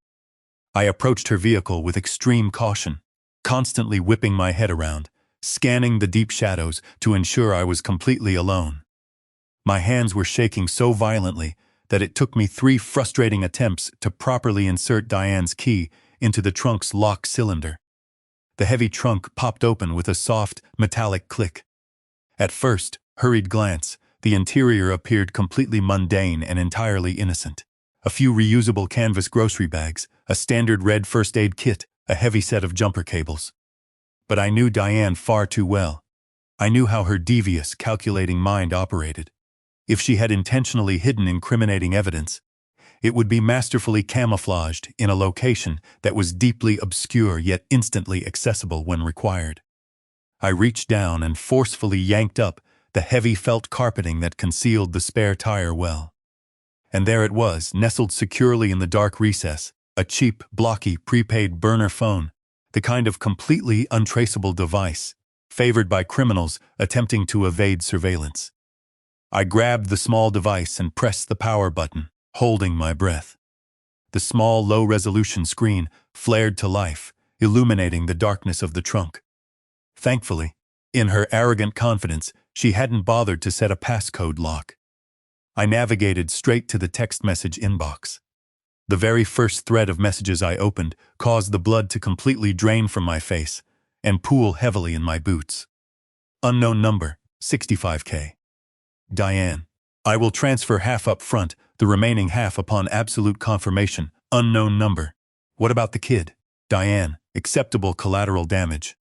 I approached her vehicle with extreme caution, constantly whipping my head around, scanning the deep shadows to ensure I was completely alone. My hands were shaking so violently that it took me 3 frustrating attempts to properly insert Diane's key into the trunk's lock cylinder. The heavy trunk popped open with a soft, metallic click. At first, hurried glance, the interior appeared completely mundane and entirely innocent. A few reusable canvas grocery bags, a standard red first aid kit, a heavy set of jumper cables. But I knew Diane far too well. I knew how her devious, calculating mind operated. If she had intentionally hidden incriminating evidence, it would be masterfully camouflaged in a location that was deeply obscure yet instantly accessible when required. I reached down and forcefully yanked up the heavy felt carpeting that concealed the spare tire well. And there it was, nestled securely in the dark recess, a cheap, blocky, prepaid burner phone, the kind of completely untraceable device, favored by criminals attempting to evade surveillance. I grabbed the small device and pressed the power button, holding my breath. The small, low-resolution screen flared to life, illuminating the darkness of the trunk. Thankfully, in her arrogant confidence, she hadn't bothered to set a passcode lock. I navigated straight to the text message inbox. The very first thread of messages I opened caused the blood to completely drain from my face and pool heavily in my boots. Unknown number, 65K. Diane. I will transfer half up front, the remaining half upon absolute confirmation. Unknown number. What about the kid? Diane. Acceptable collateral damage.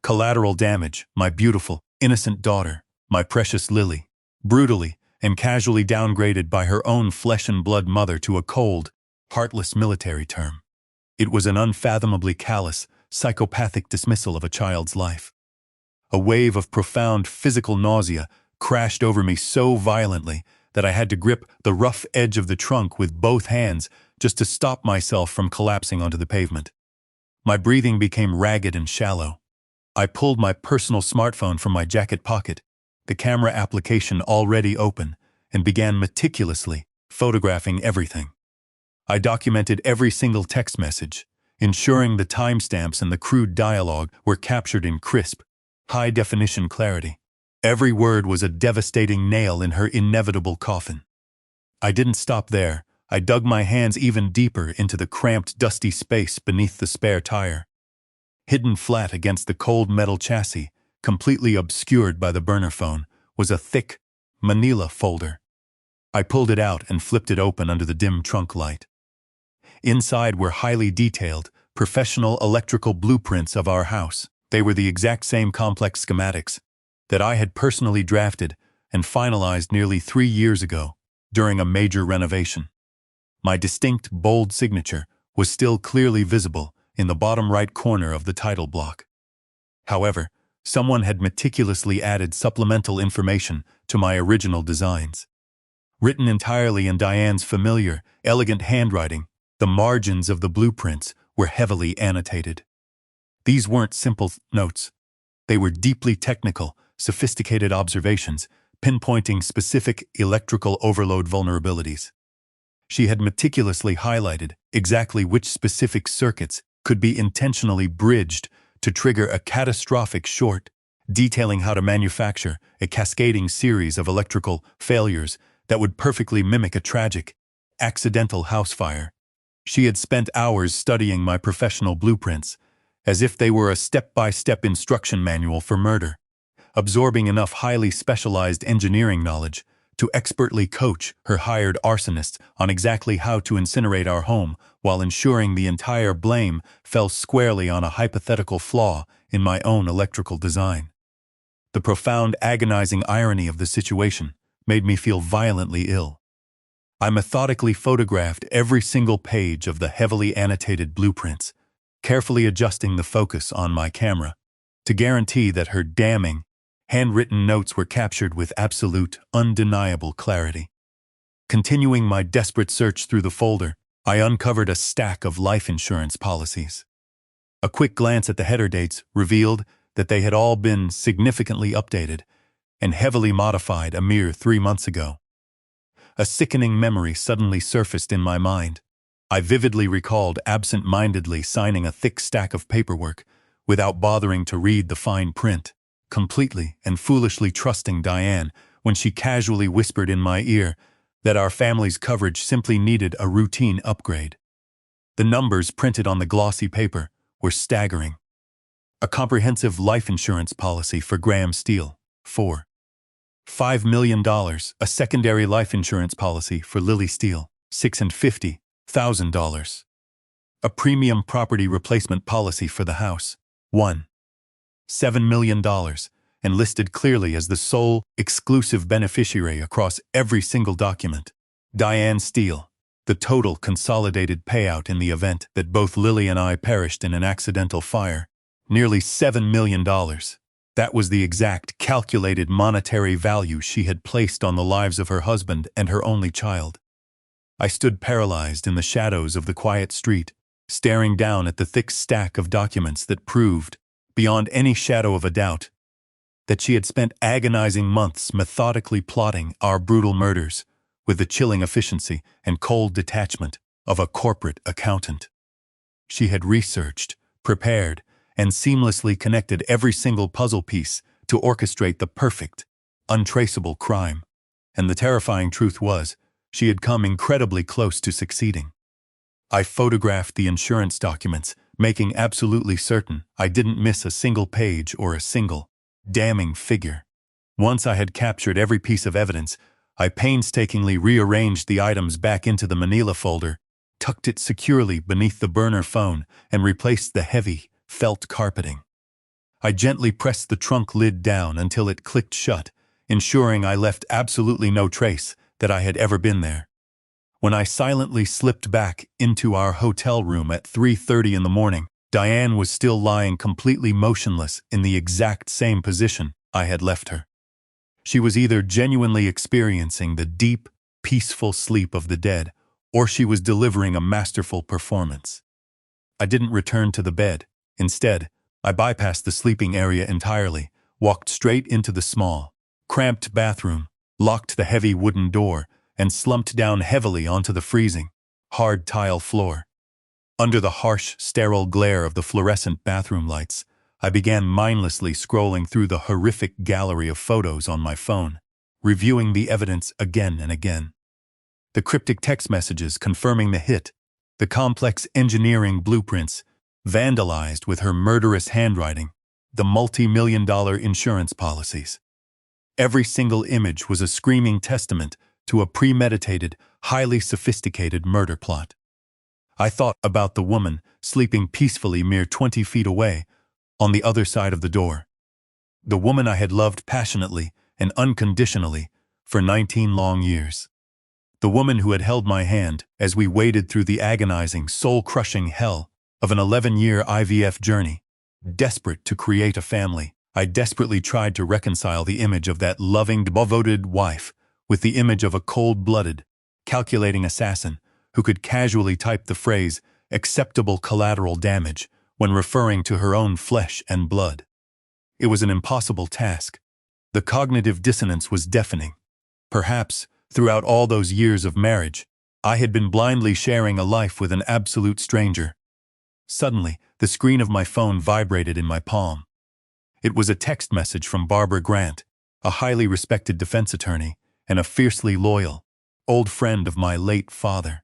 Collateral damage, my beautiful, innocent daughter, my precious Lily. Brutally and casually downgraded by her own flesh and blood mother to a cold, heartless military term. It was an unfathomably callous, psychopathic dismissal of a child's life. A wave of profound physical nausea crashed over me so violently that I had to grip the rough edge of the trunk with both hands just to stop myself from collapsing onto the pavement. My breathing became ragged and shallow. I pulled my personal smartphone from my jacket pocket, the camera application already open, and began meticulously photographing everything. I documented every single text message, ensuring the timestamps and the crude dialogue were captured in crisp, high-definition clarity. Every word was a devastating nail in her inevitable coffin. I didn't stop there. I dug my hands even deeper into the cramped, dusty space beneath the spare tire. Hidden flat against the cold metal chassis, completely obscured by the burner phone, was a thick, manila folder. I pulled it out and flipped it open under the dim trunk light. Inside were highly detailed, professional electrical blueprints of our house. They were the exact same complex schematics that I had personally drafted and finalized nearly 3 years ago during a major renovation. My distinct, bold signature was still clearly visible in the bottom right corner of the title block. However, someone had meticulously added supplemental information to my original designs. Written entirely in Diane's familiar, elegant handwriting, the margins of the blueprints were heavily annotated. These weren't simple notes. They were deeply technical, sophisticated observations, pinpointing specific electrical overload vulnerabilities. She had meticulously highlighted exactly which specific circuits could be intentionally bridged to trigger a catastrophic short, detailing how to manufacture a cascading series of electrical failures that would perfectly mimic a tragic, accidental house fire. She had spent hours studying my professional blueprints, as if they were a step-by-step instruction manual for murder, absorbing enough highly specialized engineering knowledge to expertly coach her hired arsonists on exactly how to incinerate our home while ensuring the entire blame fell squarely on a hypothetical flaw in my own electrical design. The profound, agonizing irony of the situation made me feel violently ill. I methodically photographed every single page of the heavily annotated blueprints, carefully adjusting the focus on my camera to guarantee that her damning, handwritten notes were captured with absolute, undeniable clarity. Continuing my desperate search through the folder, I uncovered a stack of life insurance policies. A quick glance at the header dates revealed that they had all been significantly updated and heavily modified a mere 3 months ago. A sickening memory suddenly surfaced in my mind. I vividly recalled absent-mindedly signing a thick stack of paperwork without bothering to read the fine print, completely and foolishly trusting Diane when she casually whispered in my ear that our family's coverage simply needed a routine upgrade. The numbers printed on the glossy paper were staggering. A comprehensive life insurance policy for Graham Steele, for $5 million, a secondary life insurance policy for Lily Steele, $650,000. A premium property replacement policy for the house, $7 million, and listed clearly as the sole, exclusive beneficiary across every single document. Diane Steele, the total consolidated payout in the event that both Lily and I perished in an accidental fire, nearly $7 million. That was the exact calculated monetary value she had placed on the lives of her husband and her only child. I stood paralyzed in the shadows of the quiet street, staring down at the thick stack of documents that proved, beyond any shadow of a doubt, that she had spent agonizing months methodically plotting our brutal murders with the chilling efficiency and cold detachment of a corporate accountant. She had researched, prepared, and seamlessly connected every single puzzle piece to orchestrate the perfect, untraceable crime. And the terrifying truth was, she had come incredibly close to succeeding. I photographed the insurance documents, making absolutely certain I didn't miss a single page or a single, damning figure. Once I had captured every piece of evidence, I painstakingly rearranged the items back into the manila folder, tucked it securely beneath the burner phone, and replaced the heavy, felt carpeting. I gently pressed the trunk lid down until it clicked shut, ensuring I left absolutely no trace that I had ever been there. When I silently slipped back into our hotel room at 3:30 in the morning, Diane was still lying completely motionless in the exact same position I had left her. She was either genuinely experiencing the deep, peaceful sleep of the dead, or she was delivering a masterful performance. I didn't return to the bed. Instead, I bypassed the sleeping area entirely, walked straight into the small, cramped bathroom, locked the heavy wooden door, and slumped down heavily onto the freezing, hard tile floor. Under the harsh, sterile glare of the fluorescent bathroom lights, I began mindlessly scrolling through the horrific gallery of photos on my phone, reviewing the evidence again and again. The cryptic text messages confirming the hit, the complex engineering blueprints, vandalized with her murderous handwriting, the multi-million-dollar insurance policies. Every single image was a screaming testament to a premeditated, highly sophisticated murder plot. I thought about the woman sleeping peacefully mere 20 feet away, on the other side of the door. The woman I had loved passionately and unconditionally for 19 long years. The woman who had held my hand as we waded through the agonizing, soul-crushing hell of an 11-year IVF journey. Desperate to create a family, I desperately tried to reconcile the image of that loving, devoted wife with the image of a cold-blooded, calculating assassin who could casually type the phrase, acceptable collateral damage, when referring to her own flesh and blood. It was an impossible task. The cognitive dissonance was deafening. Perhaps, throughout all those years of marriage, I had been blindly sharing a life with an absolute stranger. Suddenly, the screen of my phone vibrated in my palm. It was a text message from Barbara Grant, a highly respected defense attorney and a fiercely loyal, old friend of my late father.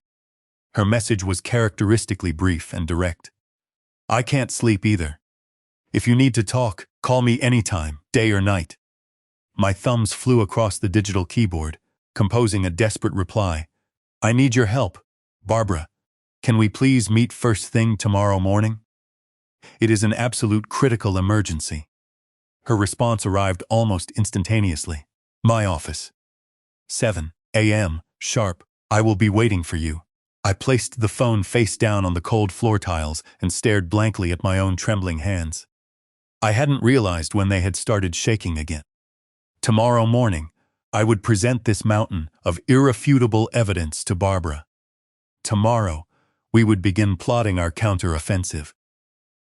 Her message was characteristically brief and direct. I can't sleep either. If you need to talk, call me anytime, day or night. My thumbs flew across the digital keyboard, composing a desperate reply. I need your help, Barbara. Can we please meet first thing tomorrow morning? It is an absolute critical emergency. Her response arrived almost instantaneously. My office. 7 a.m. sharp. I will be waiting for you. I placed the phone face down on the cold floor tiles and stared blankly at my own trembling hands. I hadn't realized when they had started shaking again. Tomorrow morning, I would present this mountain of irrefutable evidence to Barbara. Tomorrow, we would begin plotting our counter-offensive.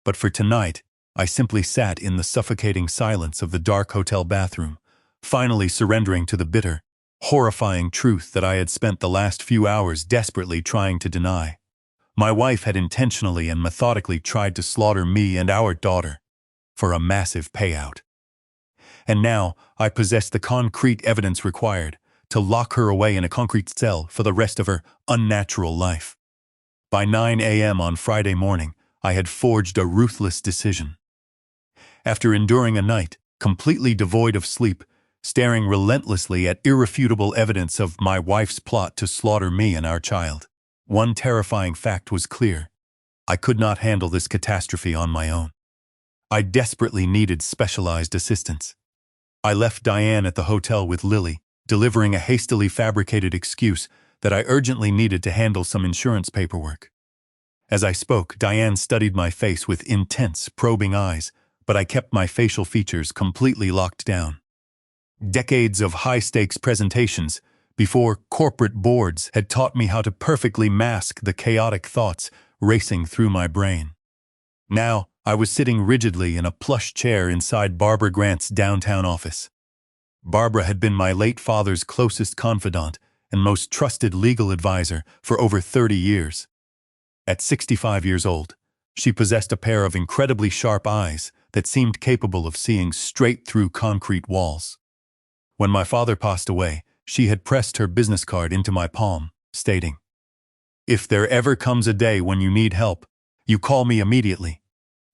But for tonight, I simply sat in the suffocating silence of the dark hotel bathroom, finally surrendering to the bitter, horrifying truth that I had spent the last few hours desperately trying to deny. My wife had intentionally and methodically tried to slaughter me and our daughter for a massive payout. And now I possessed the concrete evidence required to lock her away in a concrete cell for the rest of her unnatural life. By 9 a.m. on Friday morning, I had forged a ruthless decision. After enduring a night, completely devoid of sleep, staring relentlessly at irrefutable evidence of my wife's plot to slaughter me and our child, one terrifying fact was clear. I could not handle this catastrophe on my own. I desperately needed specialized assistance. I left Diane at the hotel with Lily, delivering a hastily fabricated excuse that I urgently needed to handle some insurance paperwork. As I spoke, Diane studied my face with intense, probing eyes, but I kept my facial features completely locked down. Decades of high-stakes presentations before corporate boards had taught me how to perfectly mask the chaotic thoughts racing through my brain. Now, I was sitting rigidly in a plush chair inside Barbara Grant's downtown office. Barbara had been my late father's closest confidant and most trusted legal advisor for over 30 years. At 65 years old, she possessed a pair of incredibly sharp eyes that seemed capable of seeing straight through concrete walls. When my father passed away, she had pressed her business card into my palm, stating, "If there ever comes a day when you need help, you call me immediately."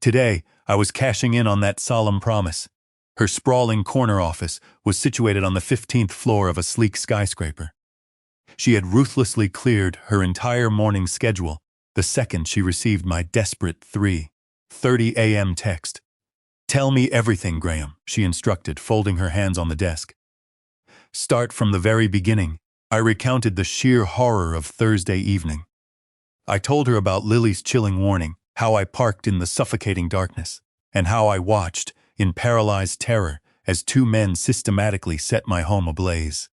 Today, I was cashing in on that solemn promise. Her sprawling corner office was situated on the 15th floor of a sleek skyscraper. She had ruthlessly cleared her entire morning schedule the second she received my desperate 3:30 a.m. text. "Tell me everything, Graham," she instructed, folding her hands on the desk. Start from the very beginning. I recounted the sheer horror of Thursday evening. I told her about Lily's chilling warning, how I parked in the suffocating darkness, and how I watched, in paralyzed terror, as two men systematically set my home ablaze.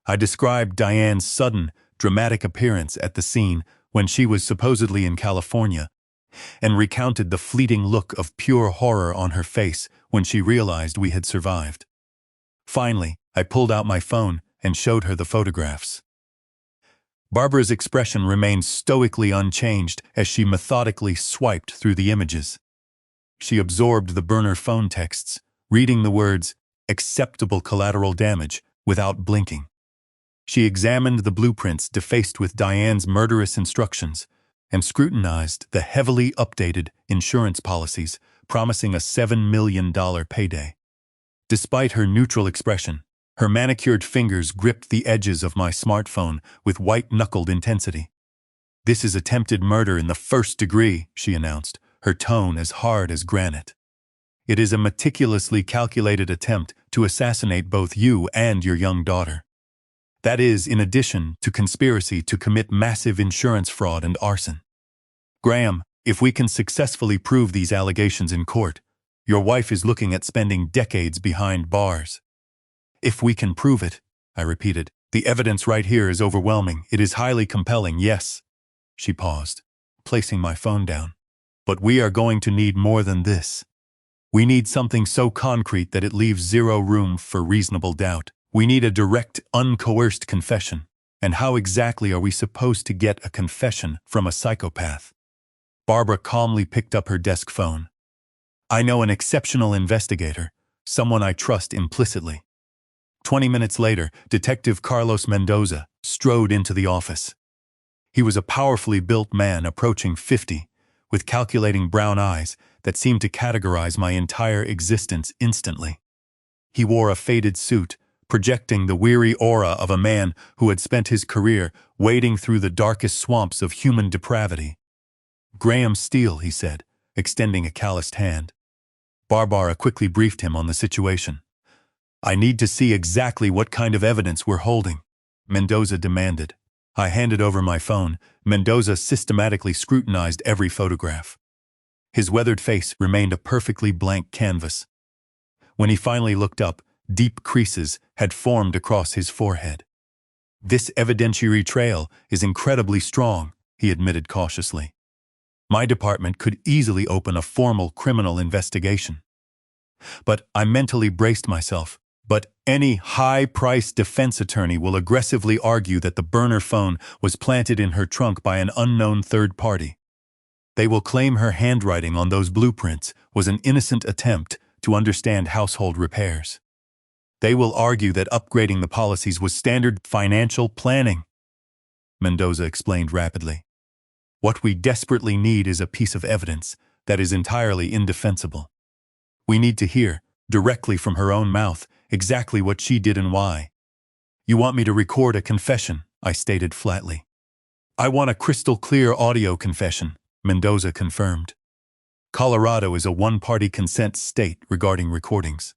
I described Diane's sudden, dramatic appearance at the scene when she was supposedly in California, and recounted the fleeting look of pure horror on her face when she realized we had survived. Finally, I pulled out my phone and showed her the photographs. Barbara's expression remained stoically unchanged as she methodically swiped through the images. She absorbed the burner phone texts, reading the words, "acceptable collateral damage," without blinking. She examined the blueprints defaced with Diane's murderous instructions and scrutinized the heavily updated insurance policies promising a $7 million payday. Despite her neutral expression, her manicured fingers gripped the edges of my smartphone with white-knuckled intensity. "This is attempted murder in the first degree," she announced, her tone as hard as granite. "It is a meticulously calculated attempt to assassinate both you and your young daughter. That is, in addition to conspiracy to commit massive insurance fraud and arson. Graham, if we can successfully prove these allegations in court, your wife is looking at spending decades behind bars." "If we can prove it," I repeated. "The evidence right here is overwhelming. It is highly compelling, yes." She paused, placing my phone down. "But we are going to need more than this. We need something so concrete that it leaves zero room for reasonable doubt. We need a direct, uncoerced confession. And how exactly are we supposed to get a confession from a psychopath?" Barbara calmly picked up her desk phone. "I know an exceptional investigator, someone I trust implicitly." 20 minutes later, Detective Carlos Mendoza strode into the office. He was a powerfully built man approaching 50, with calculating brown eyes that seemed to categorize my entire existence instantly. He wore a faded suit, projecting the weary aura of a man who had spent his career wading through the darkest swamps of human depravity. "Graham Steele," he said, extending a calloused hand. Barbara quickly briefed him on the situation. "I need to see exactly what kind of evidence we're holding," Mendoza demanded. I handed over my phone. Mendoza systematically scrutinized every photograph. His weathered face remained a perfectly blank canvas. When he finally looked up, deep creases had formed across his forehead. "This evidentiary trail is incredibly strong," he admitted cautiously. "My department could easily open a formal criminal investigation." But I mentally braced myself. But any high-priced defense attorney will aggressively argue that the burner phone was planted in her trunk by an unknown third party. They will claim her handwriting on those blueprints was an innocent attempt to understand household repairs. They will argue that upgrading the policies was standard financial planning, Mendoza explained rapidly. What we desperately need is a piece of evidence that is entirely indefensible. We need to hear, directly from her own mouth, exactly what she did and why. You want me to record a confession, I stated flatly. I want a crystal-clear audio confession, Mendoza confirmed. Colorado is a one-party consent state regarding recordings.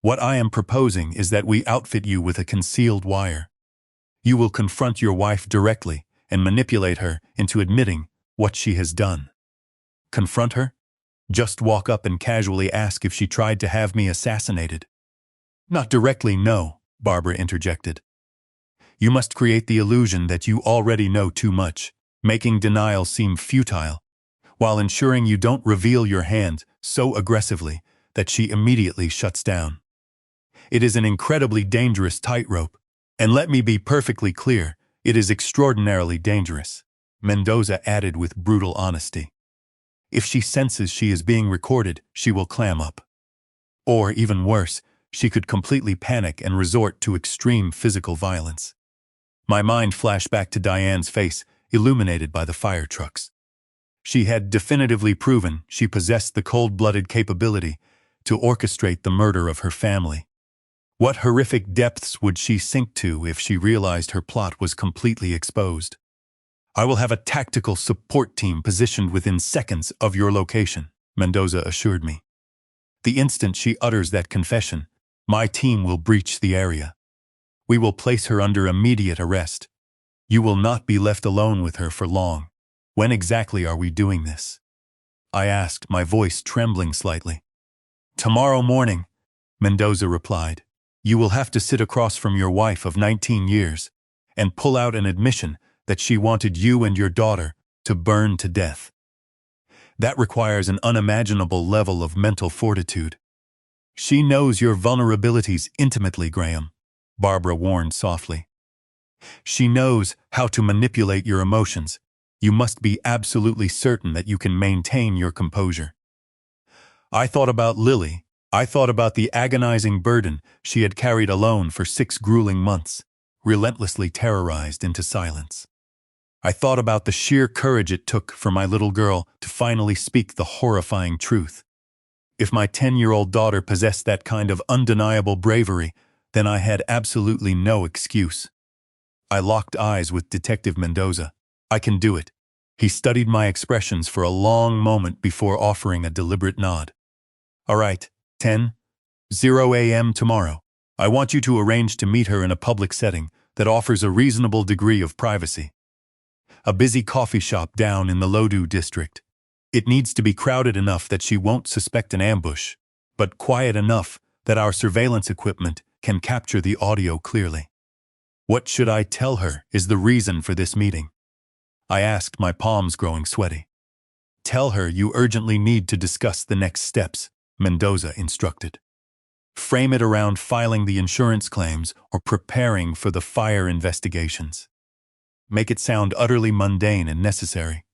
What I am proposing is that we outfit you with a concealed wire. You will confront your wife directly and manipulate her into admitting what she has done. Confront her? Just walk up and casually ask if she tried to have me assassinated. Not directly, no, Barbara interjected. You must create the illusion that you already know too much, making denial seem futile, while ensuring you don't reveal your hand so aggressively that she immediately shuts down. It is an incredibly dangerous tightrope, and let me be perfectly clear, it is extraordinarily dangerous, Mendoza added with brutal honesty. If she senses she is being recorded, she will clam up. Or, even worse, she could completely panic and resort to extreme physical violence. My mind flashed back to Diane's face, illuminated by the fire trucks. She had definitively proven she possessed the cold-blooded capability to orchestrate the murder of her family. What horrific depths would she sink to if she realized her plot was completely exposed? I will have a tactical support team positioned within seconds of your location, Mendoza assured me. The instant she utters that confession, my team will breach the area. We will place her under immediate arrest. You will not be left alone with her for long. When exactly are we doing this? I asked, my voice trembling slightly. Tomorrow morning, Mendoza replied. You will have to sit across from your wife of 19 years and pull out an admission that she wanted you and your daughter to burn to death. That requires an unimaginable level of mental fortitude. She knows your vulnerabilities intimately, Graham, Barbara warned softly. She knows how to manipulate your emotions. You must be absolutely certain that you can maintain your composure. I thought about Lily. I thought about the agonizing burden she had carried alone for 6 grueling months, relentlessly terrorized into silence. I thought about the sheer courage it took for my little girl to finally speak the horrifying truth. If my 10-year-old daughter possessed that kind of undeniable bravery, then I had absolutely no excuse. I locked eyes with Detective Mendoza. I can do it. He studied my expressions for a long moment before offering a deliberate nod. All right, 10:00 a.m. tomorrow. I want you to arrange to meet her in a public setting that offers a reasonable degree of privacy. A busy coffee shop down in the Lodoo district. It needs to be crowded enough that she won't suspect an ambush, but quiet enough that our surveillance equipment can capture the audio clearly. What should I tell her is the reason for this meeting? I asked, my palms growing sweaty. Tell her you urgently need to discuss the next steps, Mendoza instructed. Frame it around filing the insurance claims or preparing for the fire investigations. Make it sound utterly mundane and necessary.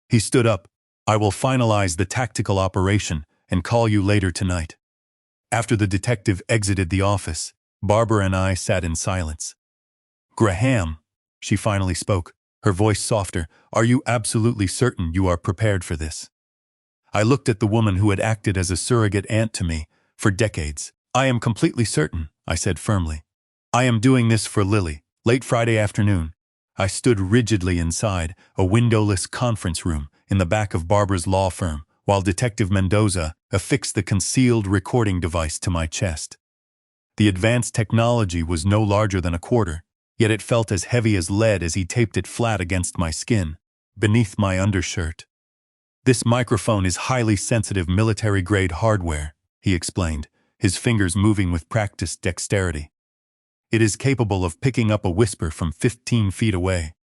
He stood up. I will finalize the tactical operation and call you later tonight. After the detective exited the office, Barbara and I sat in silence. Graham, she finally spoke, her voice softer, are you absolutely certain you are prepared for this? I looked at the woman who had acted as a surrogate aunt to me for decades. I am completely certain, I said firmly. I am doing this for Lily. Late Friday afternoon, I stood rigidly inside a windowless conference room in the back of Barbara's law firm while Detective Mendoza affixed the concealed recording device to my chest. The advanced technology was no larger than a quarter, yet it felt as heavy as lead as he taped it flat against my skin, beneath my undershirt. This microphone is highly sensitive military-grade hardware, he explained, his fingers moving with practiced dexterity. It is capable of picking up a whisper from 15 feet away.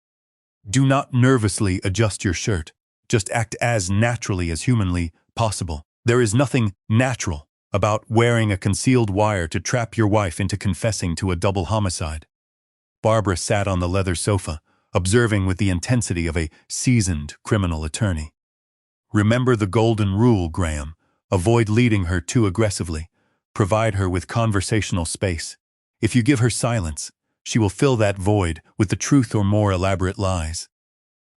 Do not nervously adjust your shirt. Just act as naturally as humanly possible. There is nothing natural about wearing a concealed wire to trap your wife into confessing to a double homicide. Barbara sat on the leather sofa, observing with the intensity of a seasoned criminal attorney. Remember the golden rule, Graham. Avoid leading her too aggressively. Provide her with conversational space. If you give her silence, she will fill that void with the truth or more elaborate lies.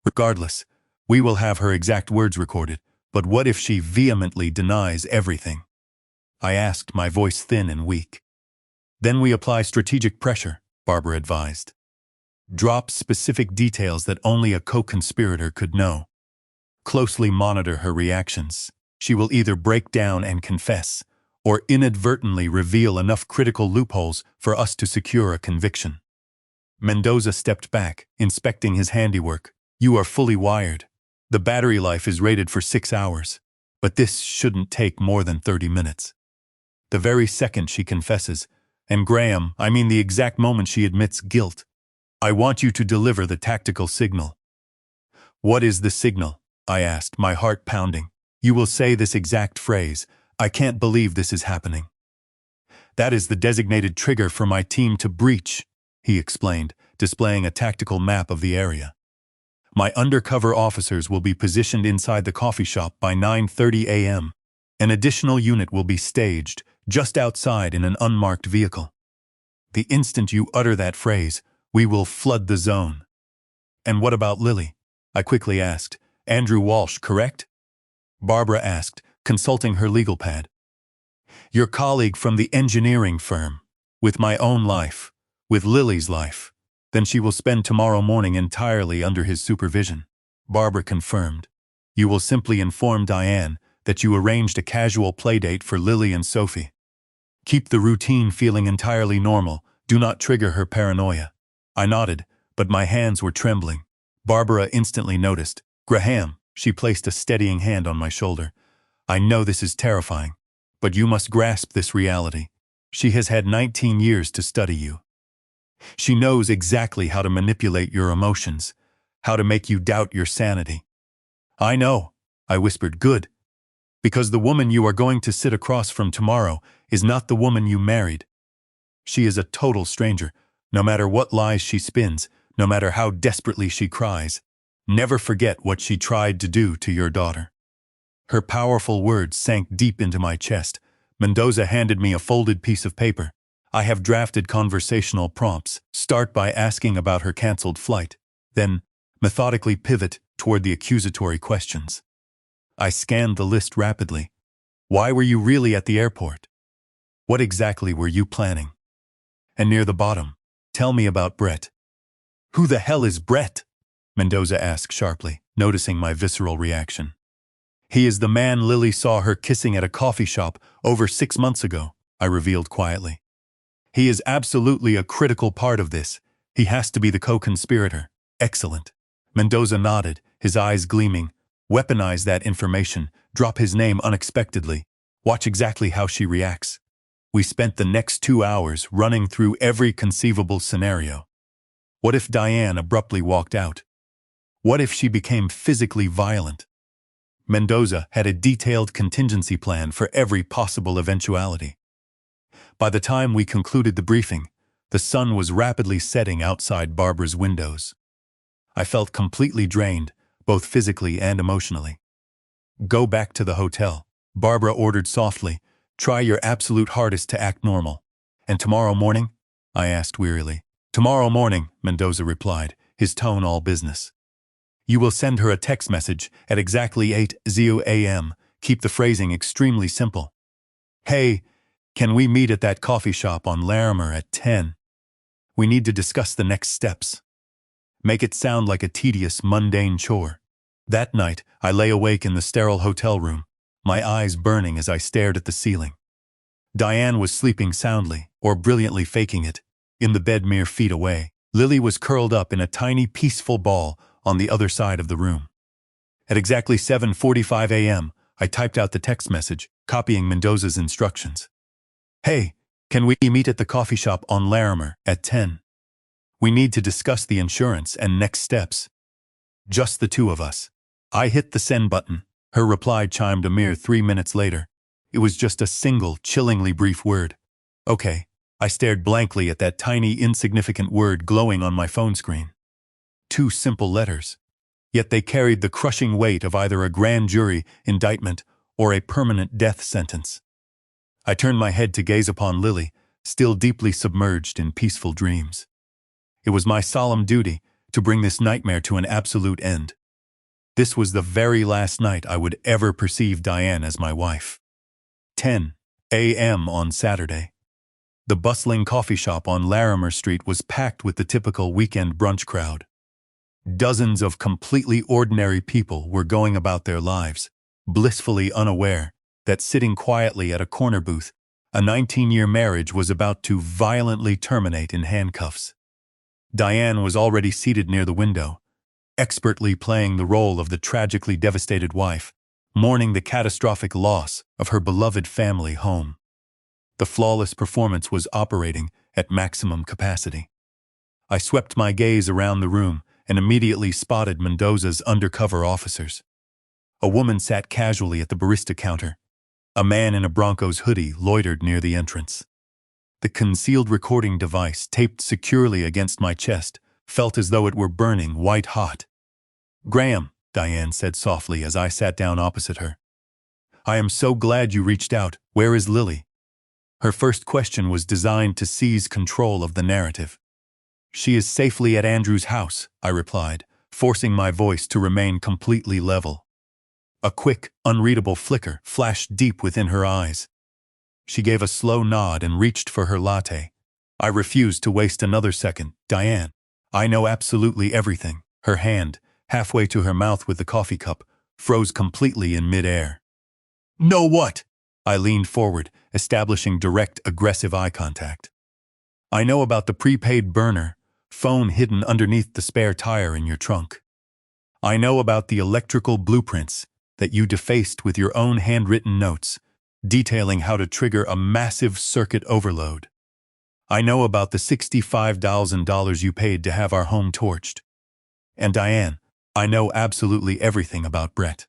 Regardless, we will have her exact words recorded, but what if she vehemently denies everything? I asked, my voice thin and weak. Then we apply strategic pressure, Barbara advised. Drop specific details that only a co-conspirator could know. Closely monitor her reactions. She will either break down and confess, or inadvertently reveal enough critical loopholes for us to secure a conviction. Mendoza stepped back, inspecting his handiwork. You are fully wired. The battery life is rated for 6 hours, but this shouldn't take more than 30 minutes. The very second she confesses, and Graham, I mean the exact moment she admits guilt, I want you to deliver the tactical signal. What is the signal? I asked, my heart pounding. You will say this exact phrase, I can't believe this is happening. That is the designated trigger for my team to breach, he explained, displaying a tactical map of the area. My undercover officers will be positioned inside the coffee shop by 9:30 a.m. An additional unit will be staged just outside in an unmarked vehicle. The instant you utter that phrase, we will flood the zone. And what about Lily? I quickly asked. Andrew Walsh, correct? Barbara asked, consulting her legal pad. Your colleague from the engineering firm. With my own life. With Lily's life. Then she will spend tomorrow morning entirely under his supervision. Barbara confirmed. You will simply inform Diane that you arranged a casual playdate for Lily and Sophie. Keep the routine feeling entirely normal. Do not trigger her paranoia. I nodded, but my hands were trembling. Barbara instantly noticed. Graham, she placed a steadying hand on my shoulder. I know this is terrifying, but you must grasp this reality. She has had 19 years to study you. She knows exactly how to manipulate your emotions, how to make you doubt your sanity. I know, I whispered, good. Because the woman you are going to sit across from tomorrow is not the woman you married. She is a total stranger, no matter what lies she spins, no matter how desperately she cries. Never forget what she tried to do to your daughter. Her powerful words sank deep into my chest. Mendoza handed me a folded piece of paper. I have drafted conversational prompts. Start by asking about her canceled flight. Then, methodically pivot toward the accusatory questions. I scanned the list rapidly. Why were you really at the airport? What exactly were you planning? And near the bottom, tell me about Brett. Who the hell is Brett? Mendoza asked sharply, noticing my visceral reaction. He is the man Lily saw her kissing at a coffee shop over 6 months ago, I revealed quietly. He is absolutely a critical part of this. He has to be the co-conspirator. Excellent. Mendoza nodded, his eyes gleaming. Weaponize that information. Drop his name unexpectedly. Watch exactly how she reacts. We spent the next 2 hours running through every conceivable scenario. What if Diane abruptly walked out? What if she became physically violent? Mendoza had a detailed contingency plan for every possible eventuality. By the time we concluded the briefing, the sun was rapidly setting outside Barbara's windows. I felt completely drained, both physically and emotionally. Go back to the hotel, Barbara ordered softly. Try your absolute hardest to act normal. And tomorrow morning? I asked wearily. Tomorrow morning, Mendoza replied, his tone all business. You will send her a text message at exactly 8:00 a.m. Keep the phrasing extremely simple. Hey, can we meet at that coffee shop on Larimer at 10? We need to discuss the next steps. Make it sound like a tedious, mundane chore. That night, I lay awake in the sterile hotel room, my eyes burning as I stared at the ceiling. Diane was sleeping soundly, or brilliantly faking it, in the bed mere feet away. Lily was curled up in a tiny, peaceful ball on the other side of the room. At exactly 7:45 a.m., I typed out the text message, copying Mendoza's instructions. Hey, can we meet at the coffee shop on Larimer at 10? We need to discuss the insurance and next steps. Just the two of us. I hit the send button. Her reply chimed a mere 3 minutes later. It was just a single, chillingly brief word. Okay. I stared blankly at that tiny, insignificant word glowing on my phone screen. 2 simple letters. Yet they carried the crushing weight of either a grand jury indictment or a permanent death sentence. I turned my head to gaze upon Lily, still deeply submerged in peaceful dreams. It was my solemn duty to bring this nightmare to an absolute end. This was the very last night I would ever perceive Diane as my wife. 10 a.m. on Saturday. The bustling coffee shop on Larimer Street was packed with the typical weekend brunch crowd. Dozens of completely ordinary people were going about their lives, blissfully unaware that sitting quietly at a corner booth, a 19-year marriage was about to violently terminate in handcuffs. Diane was already seated near the window, expertly playing the role of the tragically devastated wife, mourning the catastrophic loss of her beloved family home. The flawless performance was operating at maximum capacity. I swept my gaze around the room and immediately spotted Mendoza's undercover officers. A woman sat casually at the barista counter. A man in a Broncos hoodie loitered near the entrance. The concealed recording device, taped securely against my chest, felt as though it were burning white hot. "Graham," Diane said softly as I sat down opposite her. "I am so glad you reached out. Where is Lily?" Her first question was designed to seize control of the narrative. "She is safely at Andrew's house," I replied, forcing my voice to remain completely level. A quick, unreadable flicker flashed deep within her eyes. She gave a slow nod and reached for her latte. I refused to waste another second. "Diane, I know absolutely everything." Her hand, halfway to her mouth with the coffee cup, froze completely in midair. "Know what?" I leaned forward, establishing direct, aggressive eye contact. "I know about the prepaid burner, phone hidden underneath the spare tire in your trunk. I know about the electrical blueprints that you defaced with your own handwritten notes, detailing how to trigger a massive circuit overload. I know about the $65,000 you paid to have our home torched. And Diane, I know absolutely everything about Brett."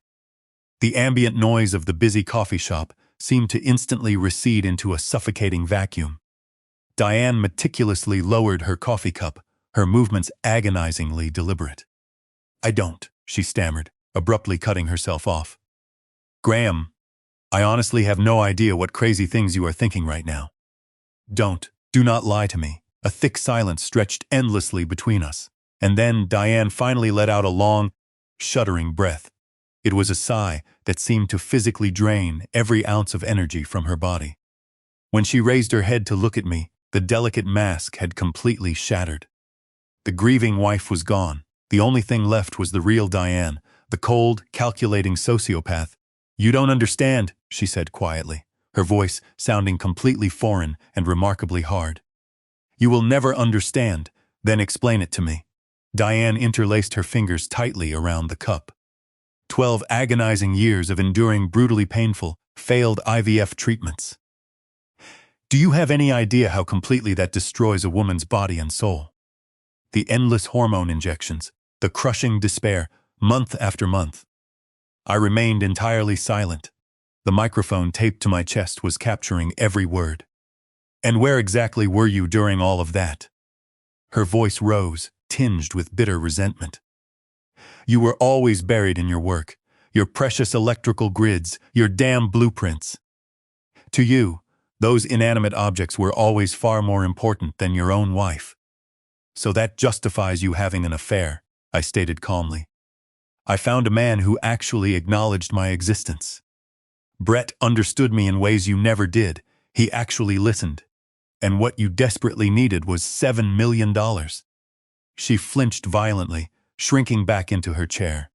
The ambient noise of the busy coffee shop seemed to instantly recede into a suffocating vacuum. Diane meticulously lowered her coffee cup, her movements agonizingly deliberate. "I don't," she stammered, abruptly cutting herself off. "Graham, I honestly have no idea what crazy things you are thinking right now. Do not lie to me." A thick silence stretched endlessly between us, and then Diane finally let out a long, shuddering breath. It was a sigh that seemed to physically drain every ounce of energy from her body. When she raised her head to look at me, the delicate mask had completely shattered. The grieving wife was gone. The only thing left was the real Diane, the cold, calculating sociopath. "You don't understand," she said quietly, her voice sounding completely foreign and remarkably hard. "You will never understand, then explain it to me." Diane interlaced her fingers tightly around the cup. 12 agonizing years of enduring brutally painful, failed IVF treatments. Do you have any idea how completely that destroys a woman's body and soul? The endless hormone injections, the crushing despair, month after month. I remained entirely silent. The microphone taped to my chest was capturing every word. "And where exactly were you during all of that?" Her voice rose, tinged with bitter resentment. "You were always buried in your work, your precious electrical grids, your damn blueprints. To you, those inanimate objects were always far more important than your own wife. So that justifies you having an affair," I stated calmly. "I found a man who actually acknowledged my existence. Brett understood me in ways you never did. He actually listened. And what you desperately needed was $7 million. She flinched violently, shrinking back into her chair.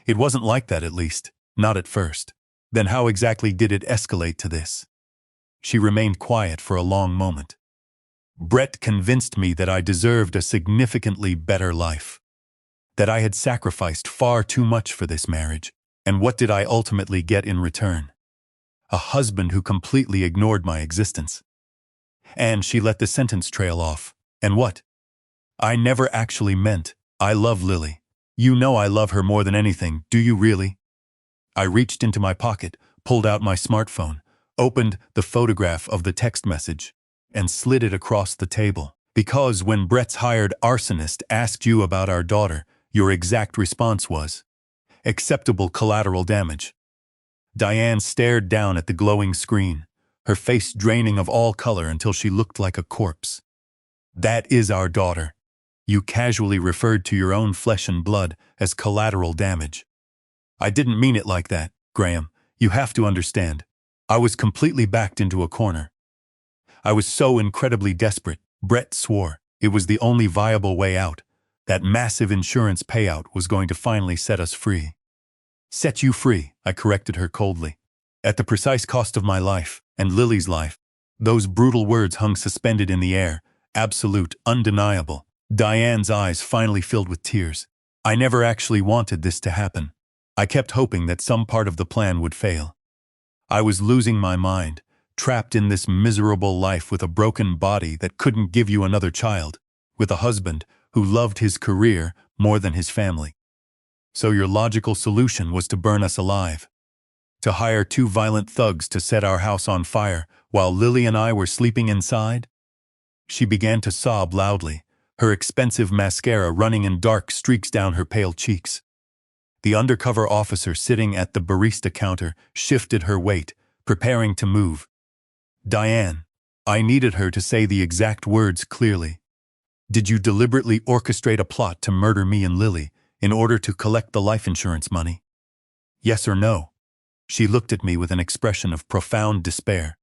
"It wasn't like that, at least. Not at first. Then how exactly did it escalate to this?" She remained quiet for a long moment. "Brett convinced me that I deserved a significantly better life. That I had sacrificed far too much for this marriage. And what did I ultimately get in return? A husband who completely ignored my existence." And she let the sentence trail off. "And what? I never actually meant, I love Lily. You know I love her more than anything, do you really?" I reached into my pocket, pulled out my smartphone, opened the photograph of the text message, and slid it across the table. "Because when Brett's hired arsonist asked you about our daughter, your exact response was, acceptable collateral damage." Diane stared down at the glowing screen, her face draining of all color until she looked like a corpse. That is our daughter. You casually referred to your own flesh and blood as collateral damage. I didn't mean it like that, Graham. You have to understand. I was completely backed into a corner. I was so incredibly desperate, Brett swore. It was the only viable way out. That massive insurance payout was going to finally set us free. Set you free, I corrected her coldly. At the precise cost of my life, and Lily's life. Those brutal words hung suspended in the air, absolute, undeniable. Diane's eyes finally filled with tears. I never actually wanted this to happen. I kept hoping that some part of the plan would fail. I was losing my mind, trapped in this miserable life with a broken body that couldn't give you another child, with a husband who loved his career more than his family. So your logical solution was to burn us alive. To hire 2 violent thugs to set our house on fire while Lily and I were sleeping inside? She began to sob loudly, her expensive mascara running in dark streaks down her pale cheeks. The undercover officer sitting at the barista counter shifted her weight, preparing to move. Diane, I needed her to say the exact words clearly. Did you deliberately orchestrate a plot to murder me and Lily in order to collect the life insurance money? Yes or no? She looked at me with an expression of profound despair.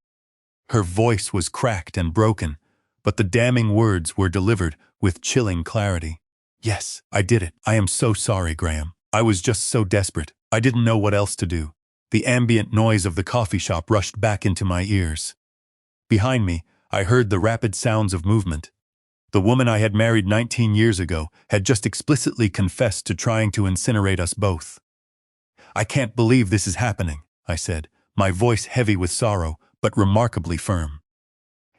Her voice was cracked and broken, but the damning words were delivered with chilling clarity. Yes, I did it. I am so sorry, Graham. I was just so desperate. I didn't know what else to do. The ambient noise of the coffee shop rushed back into my ears. Behind me, I heard the rapid sounds of movement. The woman I had married 19 years ago had just explicitly confessed to trying to incinerate us both. I can't believe this is happening, I said, my voice heavy with sorrow, but remarkably firm.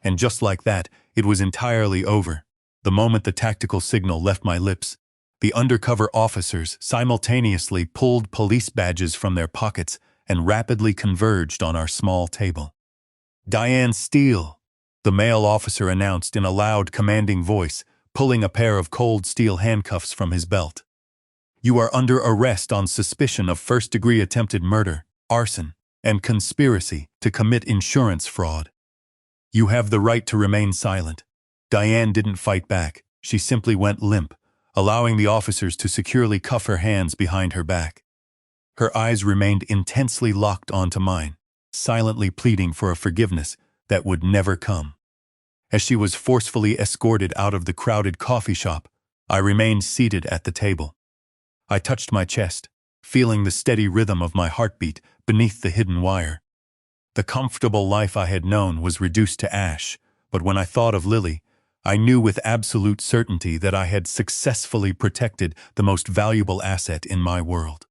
And just like that, it was entirely over. The moment the tactical signal left my lips, the undercover officers simultaneously pulled police badges from their pockets and rapidly converged on our small table. Diane Steele, the male officer announced in a loud, commanding voice, pulling a pair of cold steel handcuffs from his belt. You are under arrest on suspicion of first-degree attempted murder, arson, and conspiracy to commit insurance fraud. You have the right to remain silent. Diane didn't fight back. She simply went limp, allowing the officers to securely cuff her hands behind her back. Her eyes remained intensely locked onto mine, silently pleading for a forgiveness that would never come. As she was forcefully escorted out of the crowded coffee shop, I remained seated at the table. I touched my chest, feeling the steady rhythm of my heartbeat beneath the hidden wire. The comfortable life I had known was reduced to ash, but when I thought of Lily, I knew with absolute certainty that I had successfully protected the most valuable asset in my world.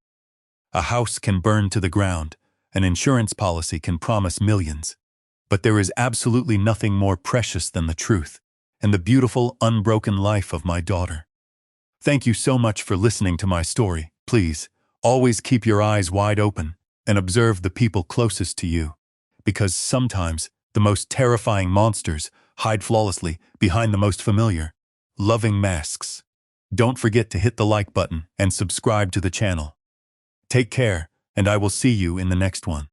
A house can burn to the ground, an insurance policy can promise millions, but there is absolutely nothing more precious than the truth and the beautiful, unbroken life of my daughter. Thank you so much for listening to my story. Please, always keep your eyes wide open and observe the people closest to you, because sometimes the most terrifying monsters hide flawlessly behind the most familiar, loving masks. Don't forget to hit the like button and subscribe to the channel. Take care, and I will see you in the next one.